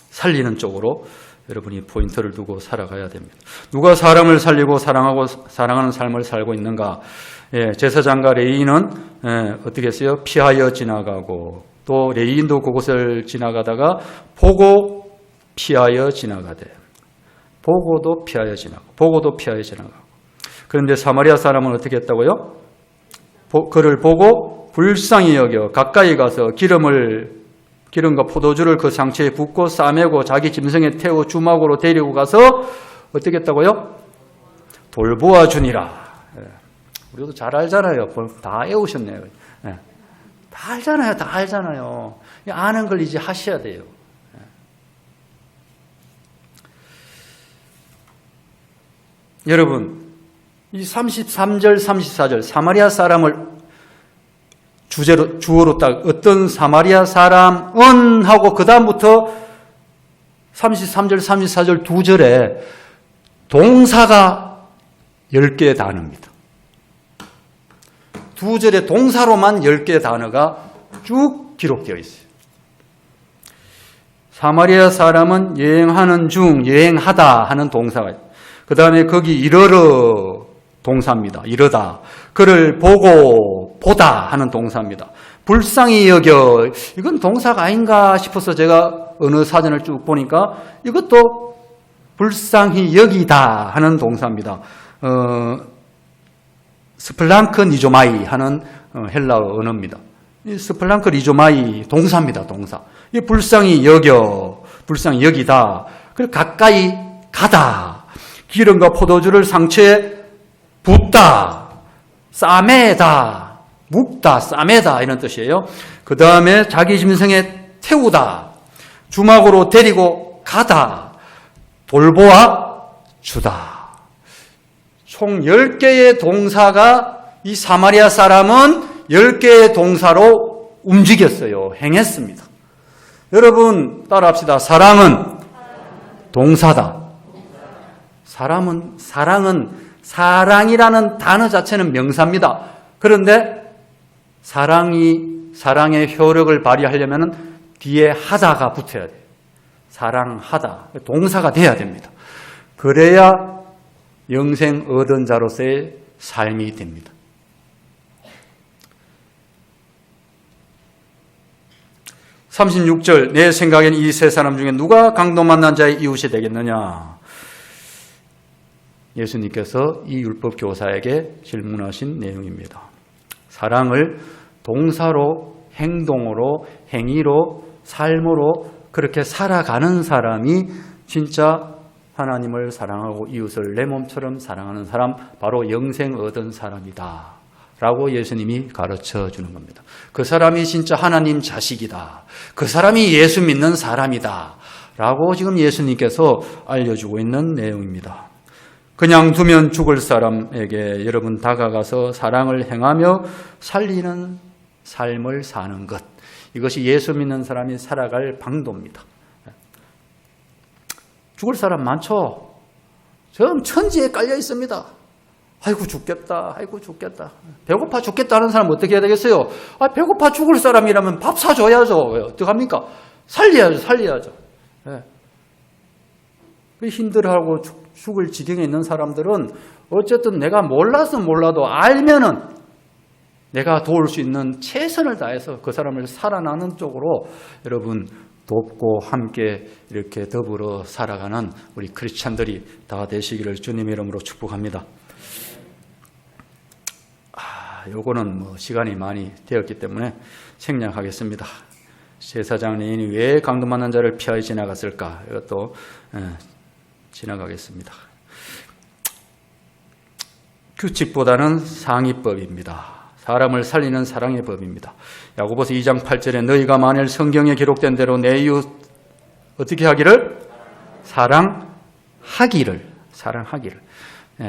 살리는 쪽으로 여러분이 포인트를 두고 살아가야 됩니다. 누가 사람을 살리고 사랑하고 사랑하는 삶을 살고 있는가? 제사장과 레위인은 어떻게 했어요? 피하여 지나가고 또 레위인도 그곳을 지나가다가 보고 피하여 지나가되 보고도 피하여 지나가고 보고도 피하여 지나가고 그런데 사마리아 사람은 어떻게 했다고요? 그를 보고 불쌍히 여겨 가까이 가서 기름과 포도주를 그 상처에 붓고 싸매고 자기 짐승에 태워 주막으로 데리고 가서 어떻게 했다고요? 돌보아 주니라. 우리도 잘 알잖아요. 다 외우셨네요. 다 알잖아요. 다 알잖아요. 아는 걸 이제 하셔야 돼요. 여러분, 이 33절, 34절 사마리아 사람을 주어로 딱 어떤 사마리아 사람은 하고 그 다음부터 33절, 34절 두 절에 동사가 10개의 단어입니다. 두 절에 동사로만 10개의 단어가 쭉 기록되어 있어요. 사마리아 사람은 여행하는 중, 여행하다 하는 동사가 있어요. 그 다음에 거기 이르러 동사입니다. 이르다. 그를 보고 보다 하는 동사입니다. 불쌍히 여겨. 이건 동사가 아닌가 싶어서 제가 어느 사전을 쭉 보니까 이것도 불쌍히 여기다 하는 동사입니다. 스플랑크 니조마이 하는 헬라어 언어입니다. 이 스플랑크 니조마이 동사입니다. 동사. 이 불쌍히 여겨. 불쌍히 여기다. 그리고 가까이 가다. 기름과 포도주를 상처에 붓다, 싸매다, 묵다, 싸매다 이런 뜻이에요. 그 다음에 자기 짐승에 태우다, 주막으로 데리고 가다, 돌보아 주다. 총 10개의 동사가 이 사마리아 사람은 10개의 동사로 움직였어요. 행했습니다. 여러분 따라합시다. 사랑은 동사다. 사랑이라는 단어 자체는 명사입니다. 그런데 사랑의 효력을 발휘하려면 뒤에 하다가 붙어야 돼요. 사랑하다. 동사가 돼야 됩니다. 그래야 영생 얻은 자로서의 삶이 됩니다. (36절) 내 생각엔 이 세 사람 중에 누가 강도 만난 자의 이웃이 되겠느냐? 예수님께서 이 율법 교사에게 질문하신 내용입니다. 사랑을 동사로, 행동으로, 행위로, 삶으로 그렇게 살아가는 사람이 진짜 하나님을 사랑하고 이웃을 내 몸처럼 사랑하는 사람, 바로 영생 얻은 사람이다 라고 예수님이 가르쳐 주는 겁니다. 그 사람이 진짜 하나님 자식이다. 그 사람이 예수 믿는 사람이다 라고 지금 예수님께서 알려주고 있는 내용입니다. 그냥 두면 죽을 사람에게 여러분 다가가서 사랑을 행하며 살리는 삶을 사는 것. 이것이 예수 믿는 사람이 살아갈 방도입니다. 죽을 사람 많죠? 전 천지에 깔려 있습니다. 아이고 죽겠다. 아이고 죽겠다. 배고파 죽겠다는 사람 어떻게 해야 되겠어요? 배고파 죽을 사람이라면 밥 사줘야죠. 어떡합니까? 살려야죠. 네. 힘들어하고 죽을 지경에 있는 사람들은 어쨌든 내가 몰라도 알면은 내가 도울 수 있는 최선을 다해서 그 사람을 살아나는 쪽으로 여러분 돕고 함께 이렇게 더불어 살아가는 우리 크리스찬들이 다 되시기를 주님의 이름으로 축복합니다. 요거는 시간이 많이 되었기 때문에 생략하겠습니다. 제사장 레위인이 왜 강도 만난 자를 피하여 지나갔을까? 이것도 지나가겠습니다. 규칙보다는 상위법입니다. 사람을 살리는 사랑의 법입니다. 야고보서 2장 8절에 너희가 만일 성경에 기록된 대로 내 이웃 어떻게 하기를? 사랑하기를.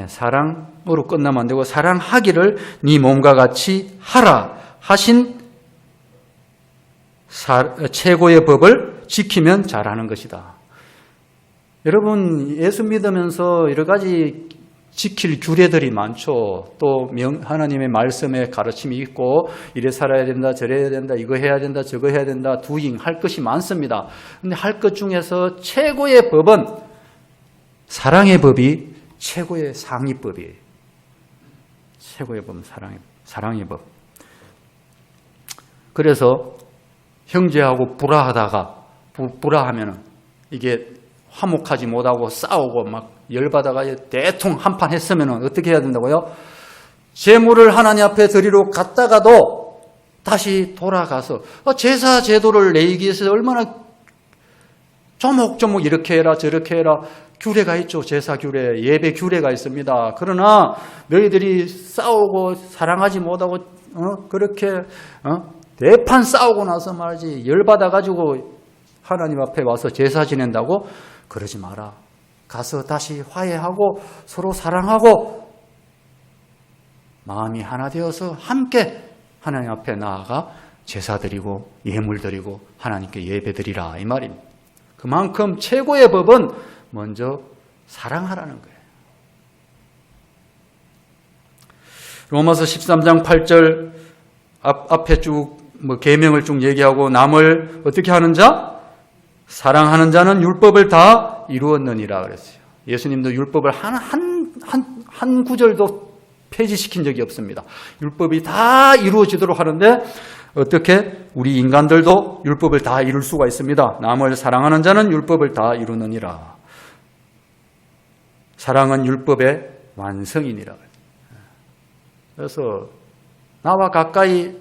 사랑으로 끝나면 안 되고 사랑하기를 네 몸과 같이 하라 하신 최고의 법을 지키면 잘하는 것이다. 여러분 예수 믿으면서 여러 가지 지킬 규례들이 많죠. 또 하나님의 말씀에 가르침이 있고 이래 살아야 된다, 저래야 된다, 이거 해야 된다, 저거 해야 된다, doing 할 것이 많습니다. 근데 할 것 중에서 최고의 법은 사랑의 법이 최고의 상위법이에요. 최고의 법은 사랑의 법. 그래서 형제하고 불화하면은 이게 화목하지 못하고 싸우고 막 열받아가 대통 한판 했으면 어떻게 해야 된다고요? 제물을 하나님 앞에 드리러 갔다가도 다시 돌아가서 제사 제도를 내기 위해서 얼마나 조목조목 이렇게 해라 저렇게 해라 규례가 있죠. 제사 규례, 예배 규례가 있습니다. 그러나 너희들이 싸우고 사랑하지 못하고 그렇게 대판 싸우고 나서 말이지 열받아가지고 하나님 앞에 와서 제사 지낸다고? 그러지 마라. 가서 다시 화해하고 서로 사랑하고 마음이 하나 되어서 함께 하나님 앞에 나아가 제사 드리고 예물 드리고 하나님께 예배 드리라 이 말입니다. 그만큼 최고의 법은 먼저 사랑하라는 거예요. 로마서 13장 8절 앞에 쭉 계명을 쭉 얘기하고 남을 어떻게 하는 자? 사랑하는 자는 율법을 다 이루었느니라 그랬어요. 예수님도 율법을 한 구절도 폐지시킨 적이 없습니다. 율법이 다 이루어지도록 하는데 어떻게 우리 인간들도 율법을 다 이룰 수가 있습니다. 남을 사랑하는 자는 율법을 다 이루느니라. 사랑은 율법의 완성이니라. 그래서 나와 가까이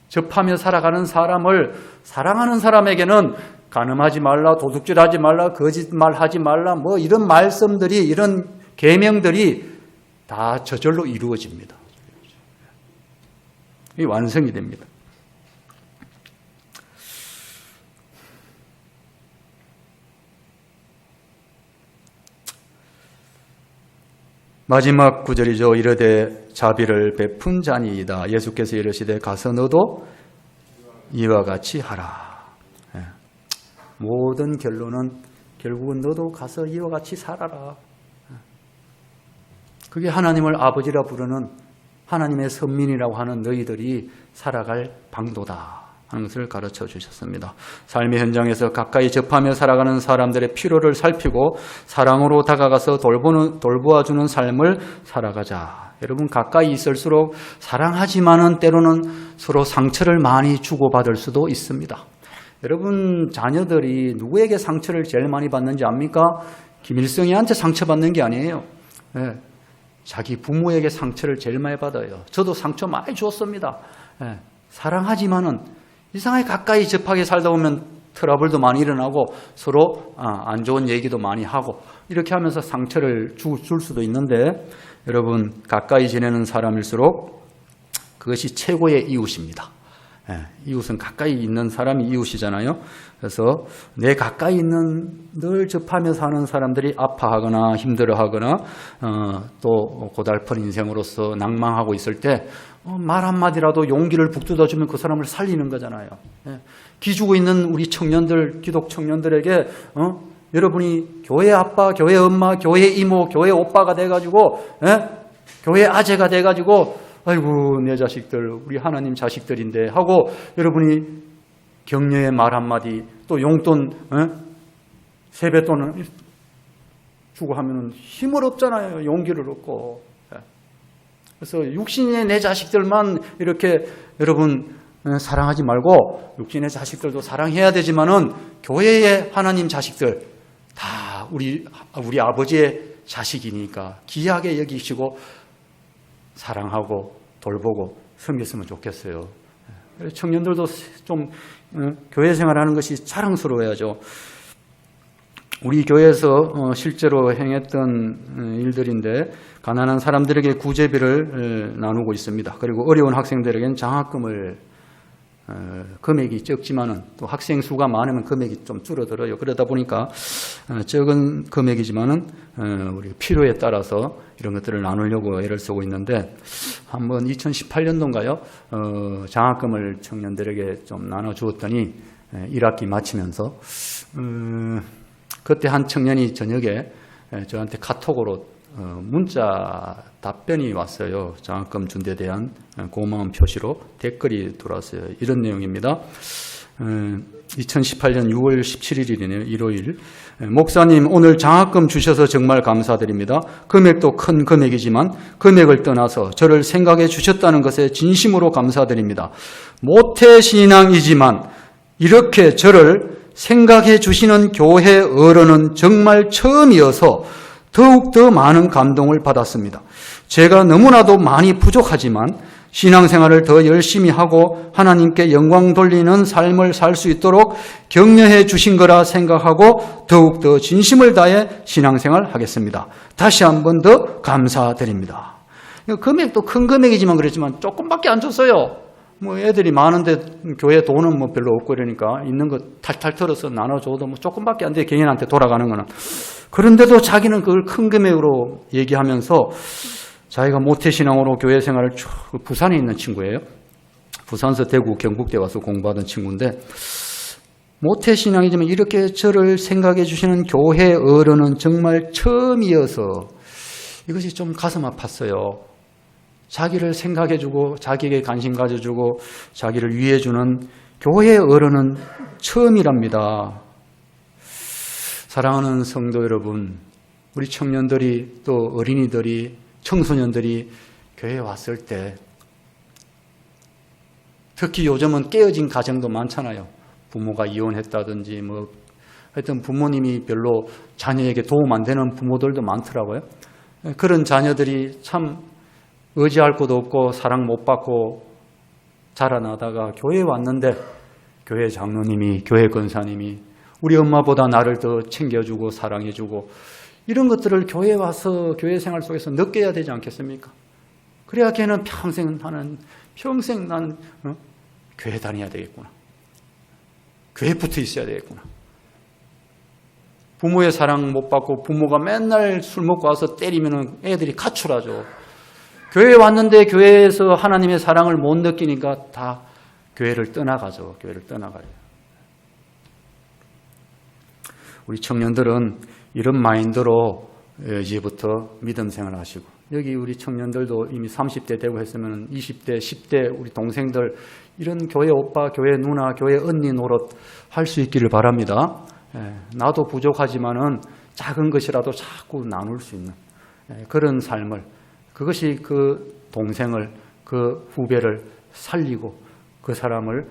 접하며 살아가는 사람을 사랑하는 사람에게는 간음하지 말라, 도둑질하지 말라, 거짓말하지 말라, 뭐 이런 말씀들이 이런 계명들이 다 저절로 이루어집니다. 이 완성이 됩니다. 마지막 구절이죠. 이르되 자비를 베푼 자니이다. 예수께서 이르시되 가서 너도 이와 같이 하라. 모든 결론은 결국은 너도 가서 이와 같이 살아라. 그게 하나님을 아버지라 부르는 하나님의 선민이라고 하는 너희들이 살아갈 방도다 하는 것을 가르쳐 주셨습니다. 삶의 현장에서 가까이 접하며 살아가는 사람들의 필요를 살피고 사랑으로 다가가서 돌보아주는 삶을 살아가자. 여러분 가까이 있을수록 사랑하지만은 때로는 서로 상처를 많이 주고받을 수도 있습니다. 여러분 자녀들이 누구에게 상처를 제일 많이 받는지 압니까? 김일성이한테 상처받는 게 아니에요. 네. 자기 부모에게 상처를 제일 많이 받아요. 저도 상처 많이 줬습니다. 네. 사랑하지만은 이상하게 가까이 접하게 살다 보면 트러블도 많이 일어나고 서로 안 좋은 얘기도 많이 하고 이렇게 하면서 상처를 줄 수도 있는데 여러분 가까이 지내는 사람일수록 그것이 최고의 이웃입니다. 이웃은 가까이 있는 사람이 이웃이잖아요. 그래서 내 가까이 있는 늘 접하며 사는 사람들이 아파하거나 힘들어하거나 또 고달픈 인생으로서 낭망하고 있을 때 말 한마디라도 용기를 북돋아주면 그 사람을 살리는 거잖아요. 기죽고 있는 우리 청년들, 기독 청년들에게 여러분이 교회 아빠, 교회 엄마, 교회 이모, 교회 오빠가 돼가지고 교회 아재가 돼가지고 아이고 내 자식들 우리 하나님 자식들인데 하고 여러분이 격려의 말 한마디 또 용돈 세뱃돈을 주고 하면은 힘을 얻잖아요. 용기를 얻고. 그래서 육신의 내 자식들만 이렇게 여러분 사랑하지 말고 육신의 자식들도 사랑해야 되지만은 교회의 하나님 자식들 다 우리 아버지의 자식이니까 귀하게 여기시고 사랑하고 돌보고 섬겼으면 좋겠어요. 청년들도 좀 교회 생활하는 것이 자랑스러워야죠. 우리 교회에서 실제로 행했던 일들인데 가난한 사람들에게 구제비를 나누고 있습니다. 그리고 어려운 학생들에게는 장학금을 금액이 적지만은 또 학생 수가 많으면 금액이 좀 줄어들어요. 그러다 보니까 적은 금액이지만은 우리 필요에 따라서 이런 것들을 나누려고 애를 쓰고 있는데 한번 2018년도인가요? 장학금을 청년들에게 좀 나눠 주었더니 1학기 마치면서 그때 한 청년이 저녁에 저한테 카톡으로 문자 답변이 왔어요. 장학금 준 데 대한 고마운 표시로 댓글이 들어왔어요. 이런 내용입니다. 2018년 6월 17일이네요. 일요일. 목사님, 오늘 장학금 주셔서 정말 감사드립니다. 금액도 큰 금액이지만 금액을 떠나서 저를 생각해 주셨다는 것에 진심으로 감사드립니다. 모태신앙이지만 이렇게 저를 생각해 주시는 교회 어른은 정말 처음이어서 더욱더 많은 감동을 받았습니다. 제가 너무나도 많이 부족하지만 신앙생활을 더 열심히 하고 하나님께 영광 돌리는 삶을 살 수 있도록 격려해 주신 거라 생각하고 더욱더 진심을 다해 신앙생활 하겠습니다. 다시 한 번 더 감사드립니다. 금액도 큰 금액이지만 그랬지만 조금밖에 안 줬어요. 뭐 애들이 많은데 교회 돈은 뭐 별로 없고 이러니까 있는 거 탈탈 털어서 나눠줘도 뭐 조금밖에 안 돼. 개인한테 돌아가는 거는. 그런데도 자기는 그걸 큰 금액으로 얘기하면서 자기가 모태신앙으로 교회 생활을 쭉 부산에 있는 친구예요. 부산서 대구 경북대 와서 공부하던 친구인데 모태신앙이지만 이렇게 저를 생각해 주시는 교회 어른은 정말 처음이어서 이것이 좀 가슴 아팠어요. 자기를 생각해 주고 자기에게 관심 가져주고 자기를 위해 주는 교회 어른은 처음이랍니다. 사랑하는 성도 여러분, 우리 청년들이 또 어린이들이 청소년들이 교회에 왔을 때 특히 요즘은 깨어진 가정도 많잖아요. 부모가 이혼했다든지 뭐 하여튼 부모님이 별로 자녀에게 도움 안 되는 부모들도 많더라고요. 그런 자녀들이 참 의지할 곳도 없고 사랑 못 받고 자라나다가 교회에 왔는데 교회 장로님이 교회 권사님이 우리 엄마보다 나를 더 챙겨주고 사랑해주고 이런 것들을 교회에 와서 교회 생활 속에서 느껴야 되지 않겠습니까? 그래야 걔는 평생 난 교회 다녀야 되겠구나. 교회에 붙어 있어야 되겠구나. 부모의 사랑 못 받고 부모가 맨날 술 먹고 와서 때리면 애들이 가출하죠. 교회에 왔는데 교회에서 하나님의 사랑을 못 느끼니까 다 교회를 떠나가죠. 교회를 떠나가요. 우리 청년들은 이런 마인드로 이제부터 믿음 생활을 하시고 여기 우리 청년들도 이미 30대 되고 했으면 20대, 10대 우리 동생들 이런 교회 오빠, 교회 누나, 교회 언니 노릇 할 수 있기를 바랍니다. 나도 부족하지만은 작은 것이라도 자꾸 나눌 수 있는 그런 삶을 그것이 그 동생을 그 후배를 살리고 그 사람을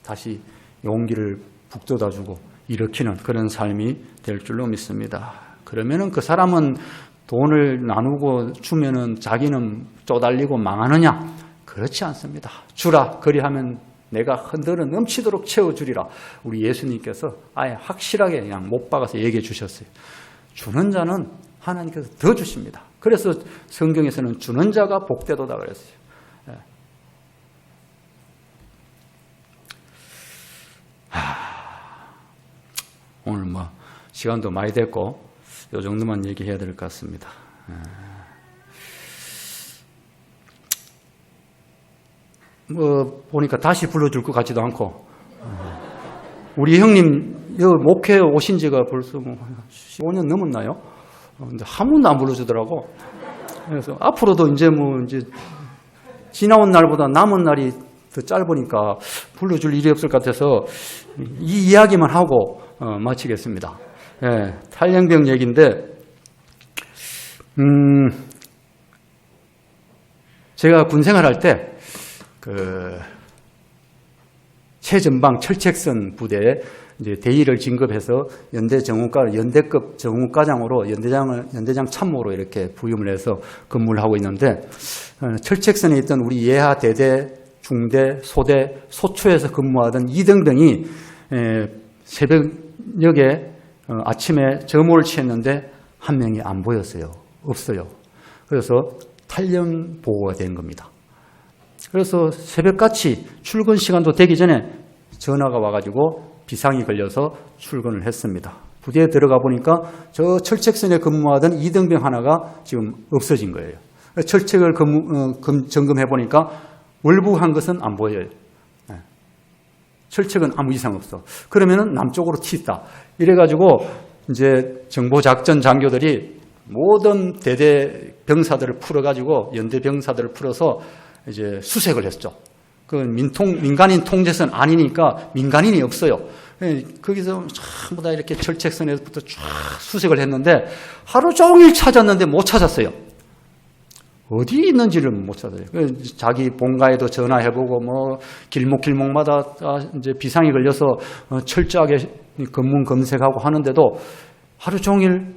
다시 용기를 북돋아주고 일으키는 그런 삶이 될 줄로 믿습니다. 그러면은 그 사람은 돈을 나누고 주면은 자기는 쪼달리고 망하느냐? 그렇지 않습니다. 주라 그리하면 내가 흔들어 넘치도록 채워주리라. 우리 예수님께서 아예 확실하게 그냥 못 박아서 얘기해 주셨어요. 주는 자는 하나님께서 더 주십니다. 그래서 성경에서는 주는 자가 복되도다 그랬어요. 오늘 뭐 시간도 많이 됐고 이 정도만 얘기해야 될 것 같습니다. 뭐 보니까 다시 불러줄 것 같지도 않고 우리 형님 여기 목회 오신 지가 벌써 뭐 15년 넘었나요? 근데 한 번도 안 불러주더라고. 그래서 앞으로도 이제 지나온 날보다 남은 날이 더 짧으니까 불러줄 일이 없을 것 같아서 이 이야기만 하고 마치겠습니다. 탈영병 얘기인데 제가 군 생활할 때 최전방 철책선 부대에 이제 대위를 진급해서 연대급 정후과장으로 연대장 참모로 이렇게 부임을 해서 근무를 하고 있는데 철책선에 있던 우리 예하 대대, 중대, 소대, 소초에서 근무하던 이등병이 새벽녘에 아침에 점호를 취했는데 한 명이 안 보였어요. 없어요. 그래서 탈영 보고가 된 겁니다. 그래서 새벽같이 출근 시간도 되기 전에 전화가 와가지고 비상이 걸려서 출근을 했습니다. 부대에 들어가 보니까 저 철책선에 근무하던 이등병 하나가 지금 없어진 거예요. 철책을 점검해 보니까 월북한 것은 안 보여요. 철책은 아무 이상 없어. 그러면은 남쪽으로 튀었다. 이래가지고 이제 정보작전 장교들이 모든 대대 병사들을 풀어가지고 연대 병사들을 풀어서 이제 수색을 했죠. 그 민간인 통제선 아니니까 민간인이 없어요. 거기서 전부 다 이렇게 철책선에부터 쫙 수색을 했는데 하루 종일 찾았는데 못 찾았어요. 어디 있는지를 못 찾아요. 자기 본가에도 전화해보고 뭐 길목마다 이제 비상이 걸려서 철저하게 검문 검색하고 하는데도 하루 종일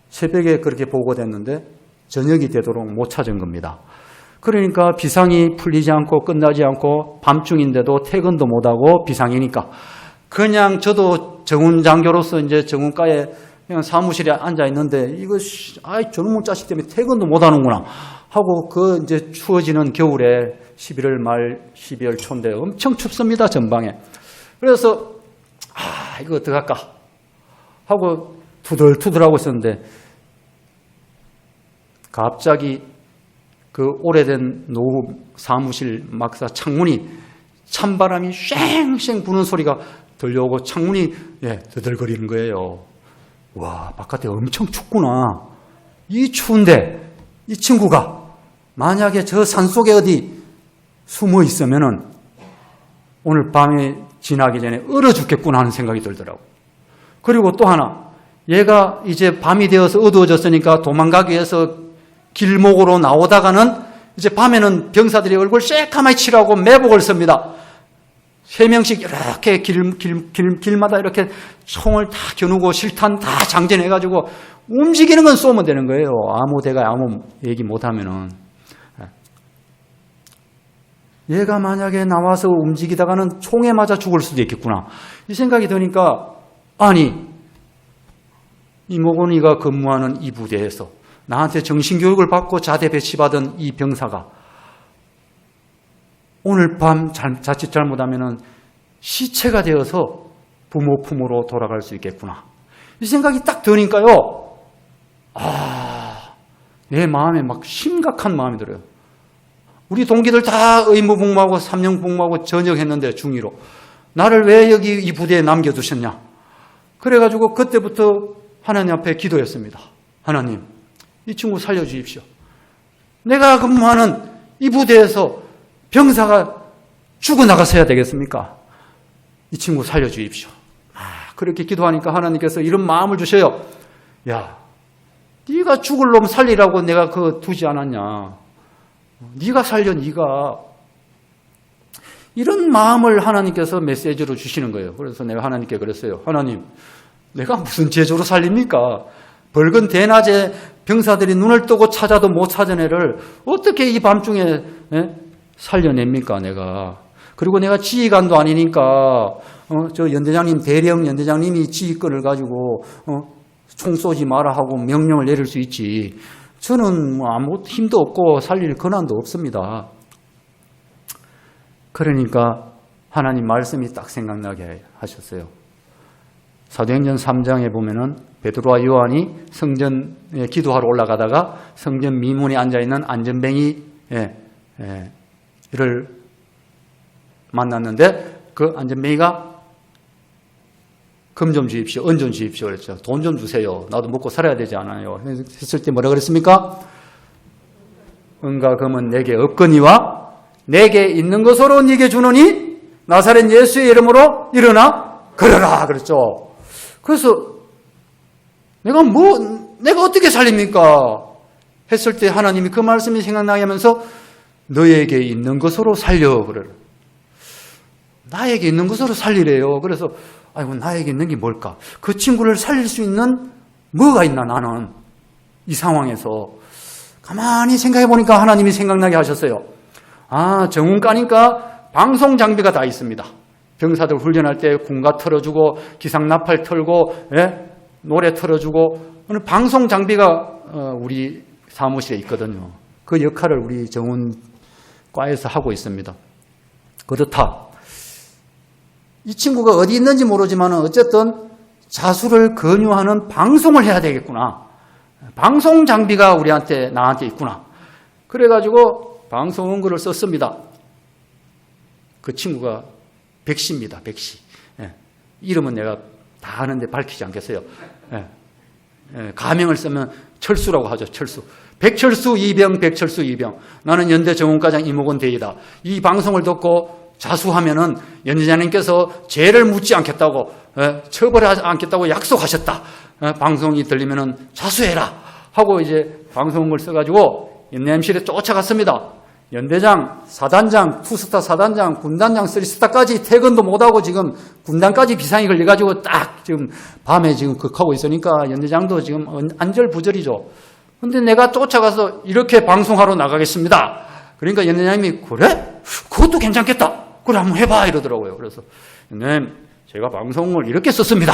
새벽에 그렇게 보고됐는데 저녁이 되도록 못 찾은 겁니다. 그러니까 비상이 풀리지 않고 끝나지 않고 밤중인데도 퇴근도 못하고 비상이니까 그냥 저도 정훈장교로서 이제 정훈가에 그냥 사무실에 앉아 있는데 이거 저놈의 자식 때문에 퇴근도 못하는구나 하고 그 이제 추워지는 겨울에 11월 말 12월 초인데 엄청 춥습니다 전방에. 그래서 이거 어떡할까 하고 투덜투덜하고 있었는데 갑자기 그 오래된 노후 사무실 막사 창문이 찬바람이 쉥쉥 부는 소리가 들려오고 창문이 더덜거리는 거예요. 와, 바깥에 엄청 춥구나. 이 추운데 이 친구가 만약에 저 산속에 어디 숨어 있으면은 오늘 밤에 지나기 전에 얼어 죽겠구나 하는 생각이 들더라고. 그리고 또 하나, 얘가 이제 밤이 되어서 어두워졌으니까 도망가기 위해서 길목으로 나오다가는 이제 밤에는 병사들이 얼굴 새까맣게 칠하고 매복을 씁니다. 3명씩 이렇게 길마다 이렇게 총을 다 겨누고 실탄 다 장전해가지고 움직이는 건 쏘면 되는 거예요. 아무 데가 아무 얘기 못하면은. 얘가 만약에 나와서 움직이다가는 총에 맞아 죽을 수도 있겠구나. 이 생각이 드니까 아니 이모곤이가 근무하는 이 부대에서 나한테 정신교육을 받고 자대 배치받은 이 병사가 오늘 밤 자칫 잘못하면 시체가 되어서 부모 품으로 돌아갈 수 있겠구나. 이 생각이 딱 드니까요. 내 마음에 막 심각한 마음이 들어요. 우리 동기들 다 의무복무하고 3년 복무하고 전역했는데 중위로. 나를 왜 여기 이 부대에 남겨두셨냐. 그래가지고 그때부터 하나님 앞에 기도했습니다. 하나님, 이 친구 살려주십시오. 내가 근무하는 이 부대에서 병사가 죽어나가서야 되겠습니까? 이 친구 살려주십시오. 그렇게 기도하니까 하나님께서 이런 마음을 주셔요. 야, 네가 죽을 놈 살리라고 내가 그거 두지 않았냐. 네가 살려, 네가. 이런 마음을 하나님께서 메시지로 주시는 거예요. 그래서 내가 하나님께 그랬어요. 하나님, 내가 무슨 제조로 살립니까? 벌건 대낮에 병사들이 눈을 뜨고 찾아도 못 찾은 애를 어떻게 이 밤중에 살려냅니까, 내가. 그리고 내가 지휘관도 아니니까, 저 연대장님, 대령 연대장님이 지휘권을 가지고, 총 쏘지 마라 하고 명령을 내릴 수 있지. 저는 뭐 아무 힘도 없고 살릴 권한도 없습니다. 그러니까 하나님 말씀이 딱 생각나게 하셨어요. 사도행전 3장에 보면은 베드로와 요한이 성전에 기도하러 올라가다가 성전 미문에 앉아있는 안전뱅이를 만났는데 그 안전뱅이가 금 좀 주십시오. 은 좀 주십시오. 그랬죠. 돈 좀 주세요. 나도 먹고 살아야 되지 않아요. 했을 때 뭐라 그랬습니까? 은과 금은 내게 없거니와 내게 있는 것으로 네게 주노니 나사렛 예수의 이름으로 일어나 걸어라. 그랬죠. 그래서 내가 어떻게 살립니까? 했을 때 하나님이 그 말씀이 생각나게 하면서 너에게 있는 것으로 살려. 그래. 나에게 있는 것으로 살리래요. 그래서 아이고, 나에게 있는 게 뭘까? 그 친구를 살릴 수 있는 뭐가 있나, 나는. 이 상황에서. 가만히 생각해 보니까 하나님이 생각나게 하셨어요. 정훈가니까 방송 장비가 다 있습니다. 병사들 훈련할 때 군가 틀어주고, 기상나팔 틀고, 노래 틀어주고, 오늘 방송 장비가 우리 사무실에 있거든요. 그 역할을 우리 정훈과에서 하고 있습니다. 그렇다. 이 친구가 어디 있는지 모르지만 어쨌든 자수를 권유하는 방송을 해야 되겠구나. 방송 장비가 나한테 있구나. 그래가지고 방송 원고를 썼습니다. 그 친구가 백시입니다. 백시. 이름은 내가 다 아는데 밝히지 않겠어요. 가명을 쓰면 철수라고 하죠. 철수. 백철수 이병, 백철수 이병. 나는 연대 정원과장 이목원 대위다. 이 방송을 듣고 자수하면은 연대장님께서 죄를 묻지 않겠다고, 처벌하지 않겠다고 약속하셨다. 방송이 들리면은 자수해라 하고 이제 방송을 써가지고 연내임실에 쫓아갔습니다. 연대장, 사단장, 투스타 사단장, 군단장, 쓰리스타까지 퇴근도 못하고 지금 군단까지 비상이 걸려가지고 딱 지금 밤에 지금 극하고 있으니까 연대장도 지금 안절부절이죠. 근데 내가 쫓아가서 이렇게 방송하러 나가겠습니다. 그러니까 연대장님이 그래? 그것도 괜찮겠다. 그래 한번 해봐 이러더라고요. 그래서 연대장님 제가 방송을 이렇게 썼습니다.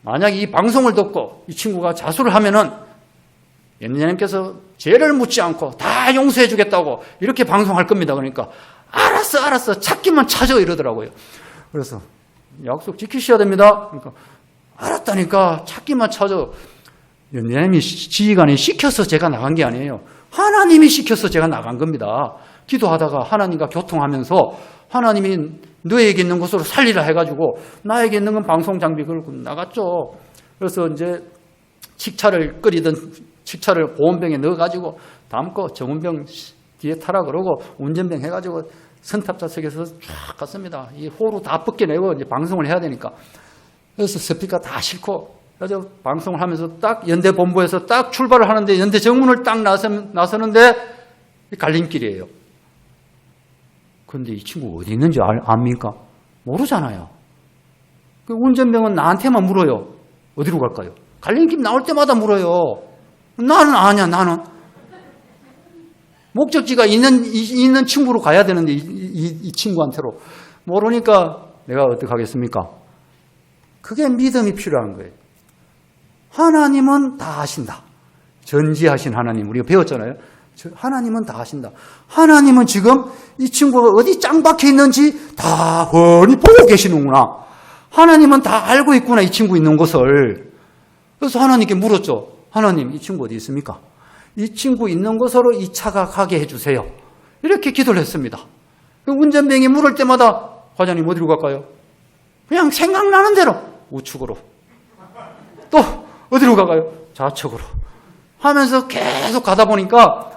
만약 이 방송을 듣고 이 친구가 자수를 하면은 연대장님께서 죄를 묻지 않고 다 용서해 주겠다고 이렇게 방송할 겁니다. 그러니까 알았어 찾기만 찾아 이러더라고요. 그래서 약속 지키셔야 됩니다. 그러니까 알았다니까 찾기만 찾아. 연대장님이 지휘관이 시켜서 제가 나간 게 아니에요. 하나님이 시켜서 제가 나간 겁니다. 기도하다가 하나님과 교통하면서 하나님이 너에게 있는 곳으로 살리라 해가지고 나에게 있는 건 방송 장비 걸고 나갔죠. 그래서 이제 칡차를 끓이던 칡차를 보온병에 넣어가지고 담고 정운병 뒤에 타라 그러고 운전병 해가지고 선탑좌석에서 쫙 갔습니다. 이 호루 다 벗겨내고 이제 방송을 해야 되니까. 그래서 스피커 다 싣고 그래서 방송을 하면서 딱 연대 본부에서 딱 출발을 하는데 연대 정문을 딱 나서는데 갈림길이에요. 그런데 이 친구 어디 있는지 압니까? 모르잖아요. 그 운전병은 나한테만 물어요. 어디로 갈까요? 갈림길 나올 때마다 물어요. 나는 아니야, 나는. 목적지가 있는 친구로 가야 되는데, 이 친구한테로. 모르니까 내가 어떻게 하겠습니까? 그게 믿음이 필요한 거예요. 하나님은 다 아신다. 전지하신 하나님, 우리가 배웠잖아요. 하나님은 다 아신다. 하나님은 지금 이 친구가 어디 짱 박혀 있는지 다 훤히 보고 계시는구나. 하나님은 다 알고 있구나, 이 친구 있는 것을. 그래서 하나님께 물었죠. 하나님, 이 친구 어디 있습니까? 이 친구 있는 곳으로 이 차가 가게 해주세요. 이렇게 기도를 했습니다. 운전병이 물을 때마다 과장님 어디로 갈까요? 그냥 생각나는 대로 우측으로. 또 어디로 갈까요? 좌측으로. 하면서 계속 가다 보니까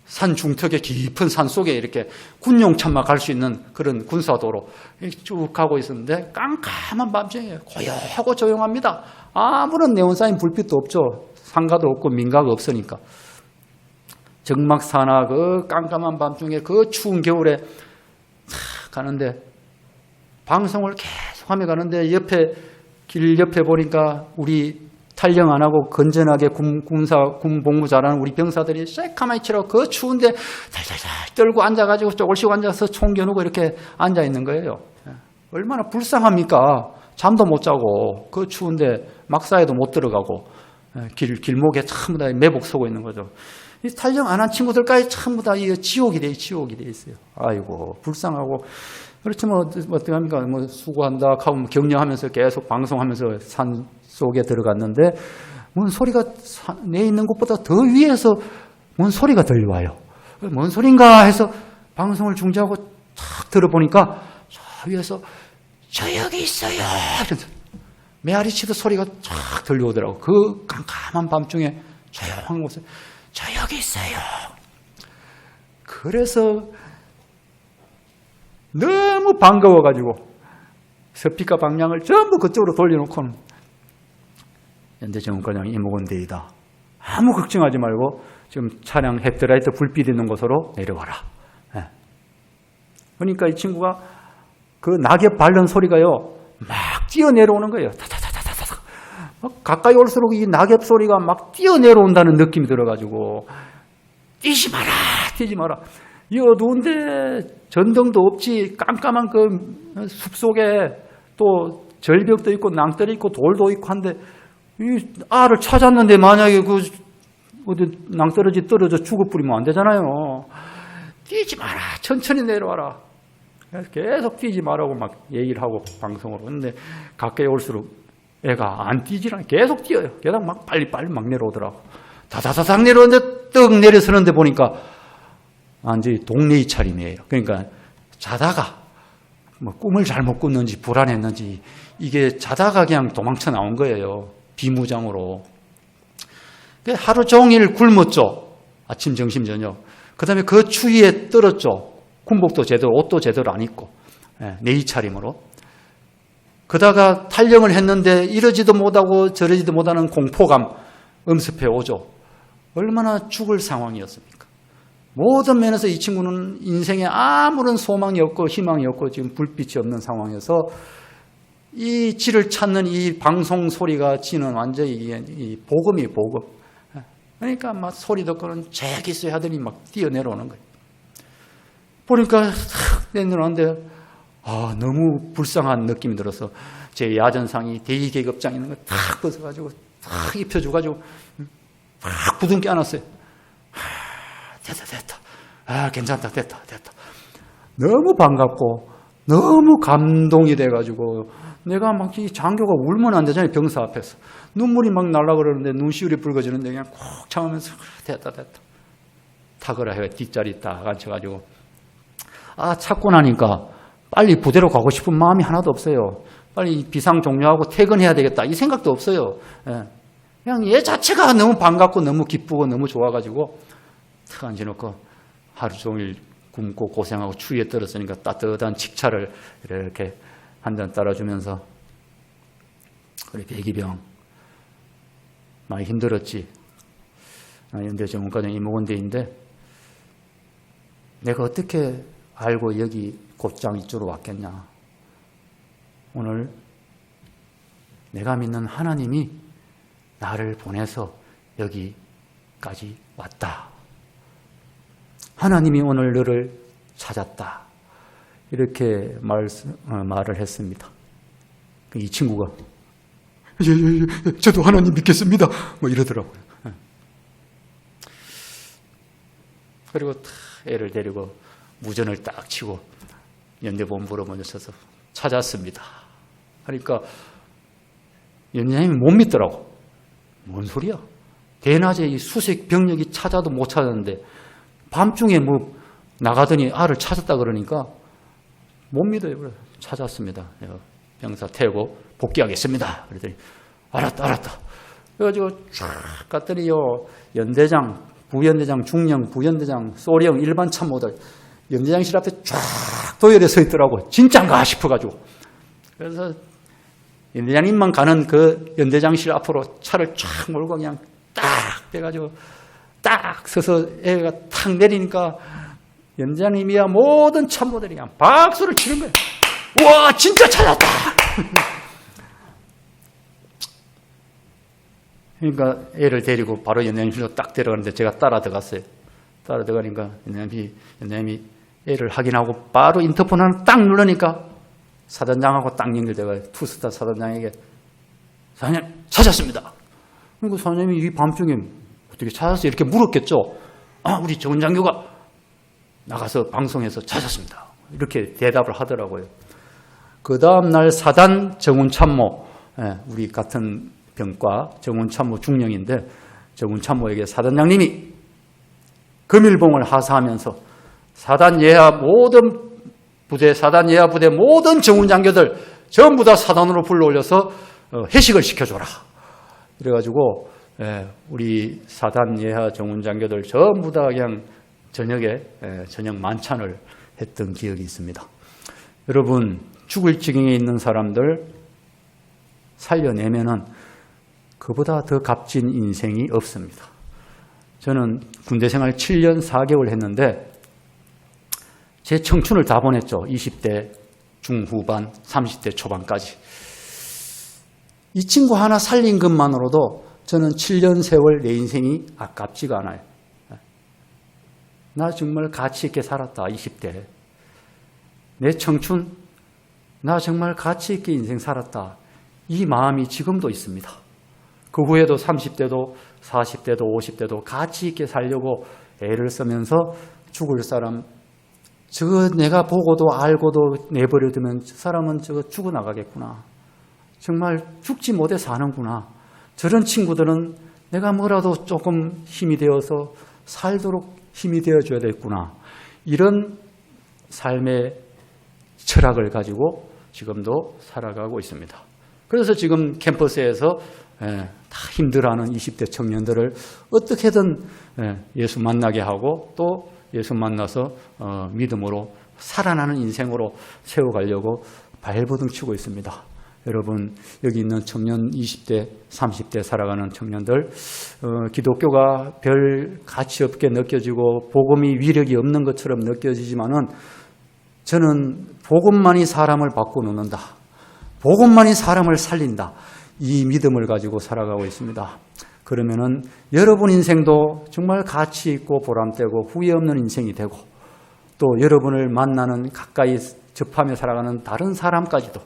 산 중턱의 깊은 산 속에 이렇게 군용차만 갈 수 있는 그런 군사도로 쭉 가고 있었는데 깜깜한 밤중에 고요하고 조용합니다. 아무런 네온사인 불빛도 없죠. 상가도 없고 민가가 없으니까. 정막사나 그 깜깜한 밤중에 그 추운 겨울에 가는데 방송을 계속하며 가는데 길 옆에 보니까 우리 탈영 안 하고 건전하게 군 복무 잘하는 우리 병사들이 새카마이 치라고 그 추운데 살살살 떨고 앉아가지고 쪼글씩 앉아서 총 겨누고 이렇게 앉아있는 거예요. 얼마나 불쌍합니까? 잠도 못 자고 그 추운데 막사에도 못 들어가고 길목에 전부 다 매복 서고 있는 거죠. 이 탈영 안 한 친구들까지 전부 다 지옥이 돼 있어요. 아이고 불쌍하고. 그렇지만 어떻게 합니까? 뭐 수고한다 하고 격려하면서 계속 방송하면서 산 속에 들어갔는데 뭔 소리가 내 있는 곳보다 더 위에서 뭔 소리가 들려와요. 뭔 소린가 해서 방송을 중지하고 탁 들어보니까 저 위에서 저 여기 있어요. 메아리 치듯 소리가 쫙 들려오더라고. 그 깜깜한 밤중에 조용한 곳에 저 여기 있어요. 그래서 너무 반가워가지고 스피커 방향을 전부 그쪽으로 돌려놓고는 연대정원과장 이목원 대위다. 아무 걱정하지 말고 지금 차량 헤드라이트 불빛 있는 곳으로 내려와라. 그러니까 이 친구가 그 낙엽 밟는 소리가요 막 뛰어내려오는 거예요. 타타타타타타. 가까이 올수록 이 낙엽 소리가 막 뛰어내려온다는 느낌이 들어가지고 뛰지 마라. 이 어두운데 전등도 없지 깜깜한 그 숲속에 또 절벽도 있고 낭떠러 있고 돌도 있고 한데 이 알을 찾았는데 만약에 그 어디 낭떠러지 떨어져 죽어버리면 안 되잖아요. 뛰지 마라. 천천히 내려와라. 계속 뛰지 말라고 막 얘기를 하고 방송으로. 근데 가까이 올수록 애가 안 뛰질 않아. 계속 뛰어요. 계속 막 빨리 막 내려오더라고. 다다다닥 내려오는데 떡 내려서는데 보니까 완전히 동네의 차림이에요. 그러니까 자다가 뭐 꿈을 잘못 꿨는지 불안했는지 이게 자다가 그냥 도망쳐 나온 거예요. 비무장으로. 하루 종일 굶었죠. 아침, 점심, 저녁. 그 다음에 그 추위에 떨었죠. 군복도 제대로, 옷도 제대로 안 입고. 내의 차림으로. 그러다가 탈영을 했는데 이러지도 못하고 저러지도 못하는 공포감 엄습해 오죠. 얼마나 죽을 상황이었습니까? 모든 면에서 이 친구는 인생에 아무런 소망이 없고 희망이 없고 지금 불빛이 없는 상황에서 이 지를 찾는 이 방송 소리가 지는 완전히 이 복음이에요, 복음. 그러니까 막 소리 듣고는 재기수 하더니 막 뛰어내려오는 거예요. 보니까 탁 내려오는데 너무 불쌍한 느낌이 들어서 제 야전상이 대위계급장 있는 거 탁 벗어가지고 탁 입혀줘가지고 탁 부둥켜 안았어요. 됐다. 괜찮다. 됐다. 너무 반갑고 너무 감동이 돼가지고 내가 막 이 장교가 울면 안 되잖아요. 병사 앞에서. 눈물이 막 날라 그러는데 눈시울이 붉어지는데 그냥 콕 참으면서 됐다. 타거라 해가 뒷자리 딱 앉혀가지고 찾고 나니까 빨리 부대로 가고 싶은 마음이 하나도 없어요. 빨리 비상 종료하고 퇴근해야 되겠다. 이 생각도 없어요. 그냥 얘 자체가 너무 반갑고 너무 기쁘고 너무 좋아가지고 탁 앉혀놓고 하루 종일 굶고 고생하고 추위에 떨었으니까 따뜻한 칡차를 이렇게 한 잔 따라주면서 그래 배기병 많이 힘들었지. 연대 전문과정 임목원대인데 내가 어떻게 알고 여기 곧장 이쪽으로 왔겠냐. 오늘 내가 믿는 하나님이 나를 보내서 여기까지 왔다. 하나님이 오늘 너를 찾았다. 이렇게 말을 했습니다. 이 친구가 저도 하나님 믿겠습니다. 뭐 이러더라고요. 그리고 애를 데리고 무전을 딱 치고 연대본부로 먼저 쳐서 찾았습니다. 그러니까 연대장님이 못 믿더라고. 뭔 소리야? 대낮에 이 수색 병력이 찾아도 못 찾았는데 밤중에 뭐 나가더니 알을 찾았다 그러니까 못 믿어요. 그래 찾았습니다. 병사 태우고 복귀하겠습니다. 그랬더니 알았다. 그래가지고 쫙 갔더니요 연대장, 부연대장, 중령, 부연대장, 소령, 일반 참모들 연대장실 앞에 쫙 도열에 서 있더라고. 진짠가 싶어가지고. 그래서 연대장님만 가는 그 연대장실 앞으로 차를 쫙 몰고 그냥 딱 빼가지고 딱 서서 애가 탁 내리니까 연대장님이야 모든 참모들이 그냥 박수를 치는 거예요. 우와 진짜 찾았다. 그러니까 애를 데리고 바로 연대장실로 딱 데려가는데 제가 따라 들어갔어요. 따라 들어가니까 연대장님이 애를 확인하고 바로 인터폰 하나 딱 누르니까 사단장하고 딱 연결돼가지고 투스타 사단장에게 사장님 찾았습니다. 그리고 사장님이 이 밤중에 어떻게 찾았어요? 이렇게 물었겠죠. 우리 정훈 장교가 나가서 방송에서 찾았습니다. 이렇게 대답을 하더라고요. 그 다음날 사단 정훈 참모, 우리 같은 병과 정훈 참모 중령인데 정훈 참모에게 사단장님이 금일봉을 하사하면서 사단 예하 모든 부대, 사단 예하 부대 모든 정훈 장교들 전부 다 사단으로 불러올려서 회식을 시켜줘라. 그래가지고 우리 사단 예하 정훈 장교들 전부 다 그냥 저녁에 저녁 만찬을 했던 기억이 있습니다. 여러분 죽을 지경에 있는 사람들 살려내면은 그보다 더 값진 인생이 없습니다. 저는 군대 생활 7년 4개월 했는데 제 청춘을 다 보냈죠. 20대 중후반, 30대 초반까지. 이 친구 하나 살린 것만으로도 저는 7년 세월 내 인생이 아깝지가 않아요. 나 정말 가치 있게 살았다. 20대. 내 청춘, 나 정말 가치 있게 인생 살았다. 이 마음이 지금도 있습니다. 그 후에도 30대도 40대도 50대도 가치 있게 살려고 애를 쓰면서 죽을 사람, 저거 내가 보고도 알고도 내버려두면 저 사람은 저거 죽어나가겠구나. 정말 죽지 못해 사는구나. 저런 친구들은 내가 뭐라도 조금 힘이 되어서 살도록 힘이 되어줘야 되겠구나. 이런 삶의 철학을 가지고 지금도 살아가고 있습니다. 그래서 지금 캠퍼스에서 다 힘들어하는 20대 청년들을 어떻게든 예수 만나게 하고 또 예수 만나서 믿음으로 살아나는 인생으로 세워가려고 발버둥 치고 있습니다. 여러분, 여기 있는 청년 20대, 30대 살아가는 청년들, 기독교가 별 가치 없게 느껴지고 복음이 위력이 없는 것처럼 느껴지지만은 저는 복음만이 사람을 바꿔놓는다. 복음만이 사람을 살린다. 이 믿음을 가지고 살아가고 있습니다. 그러면은 여러분 인생도 정말 가치 있고 보람되고 후회 없는 인생이 되고 또 여러분을 만나는 가까이 접하며 살아가는 다른 사람까지도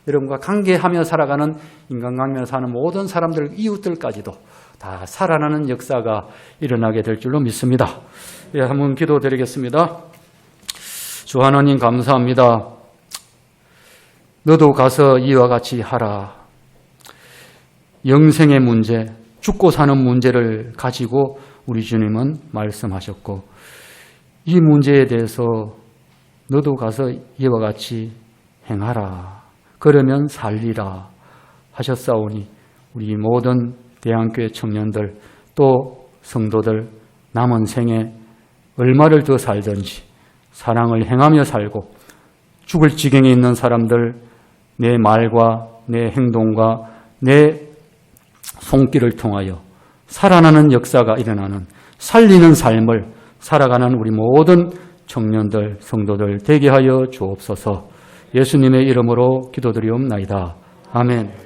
여러분과 관계하며 살아가는 인간관계를 사는 모든 사람들, 이웃들까지도 다 살아나는 역사가 일어나게 될 줄로 믿습니다. 예, 한번 기도드리겠습니다. 주 하나님 감사합니다. 너도 가서 이와 같이 하라. 영생의 문제, 죽고 사는 문제를 가지고 우리 주님은 말씀하셨고 이 문제에 대해서 너도 가서 이와 같이 행하라. 그러면 살리라 하셨사오니 우리 모든 대한교회 청년들 또 성도들 남은 생에 얼마를 더 살든지 사랑을 행하며 살고 죽을 지경에 있는 사람들 내 말과 내 행동과 내 손길을 통하여 살아나는 역사가 일어나는 살리는 삶을 살아가는 우리 모든 청년들, 성도들 되게 하여 주옵소서. 예수님의 이름으로 기도드리옵나이다. 아멘.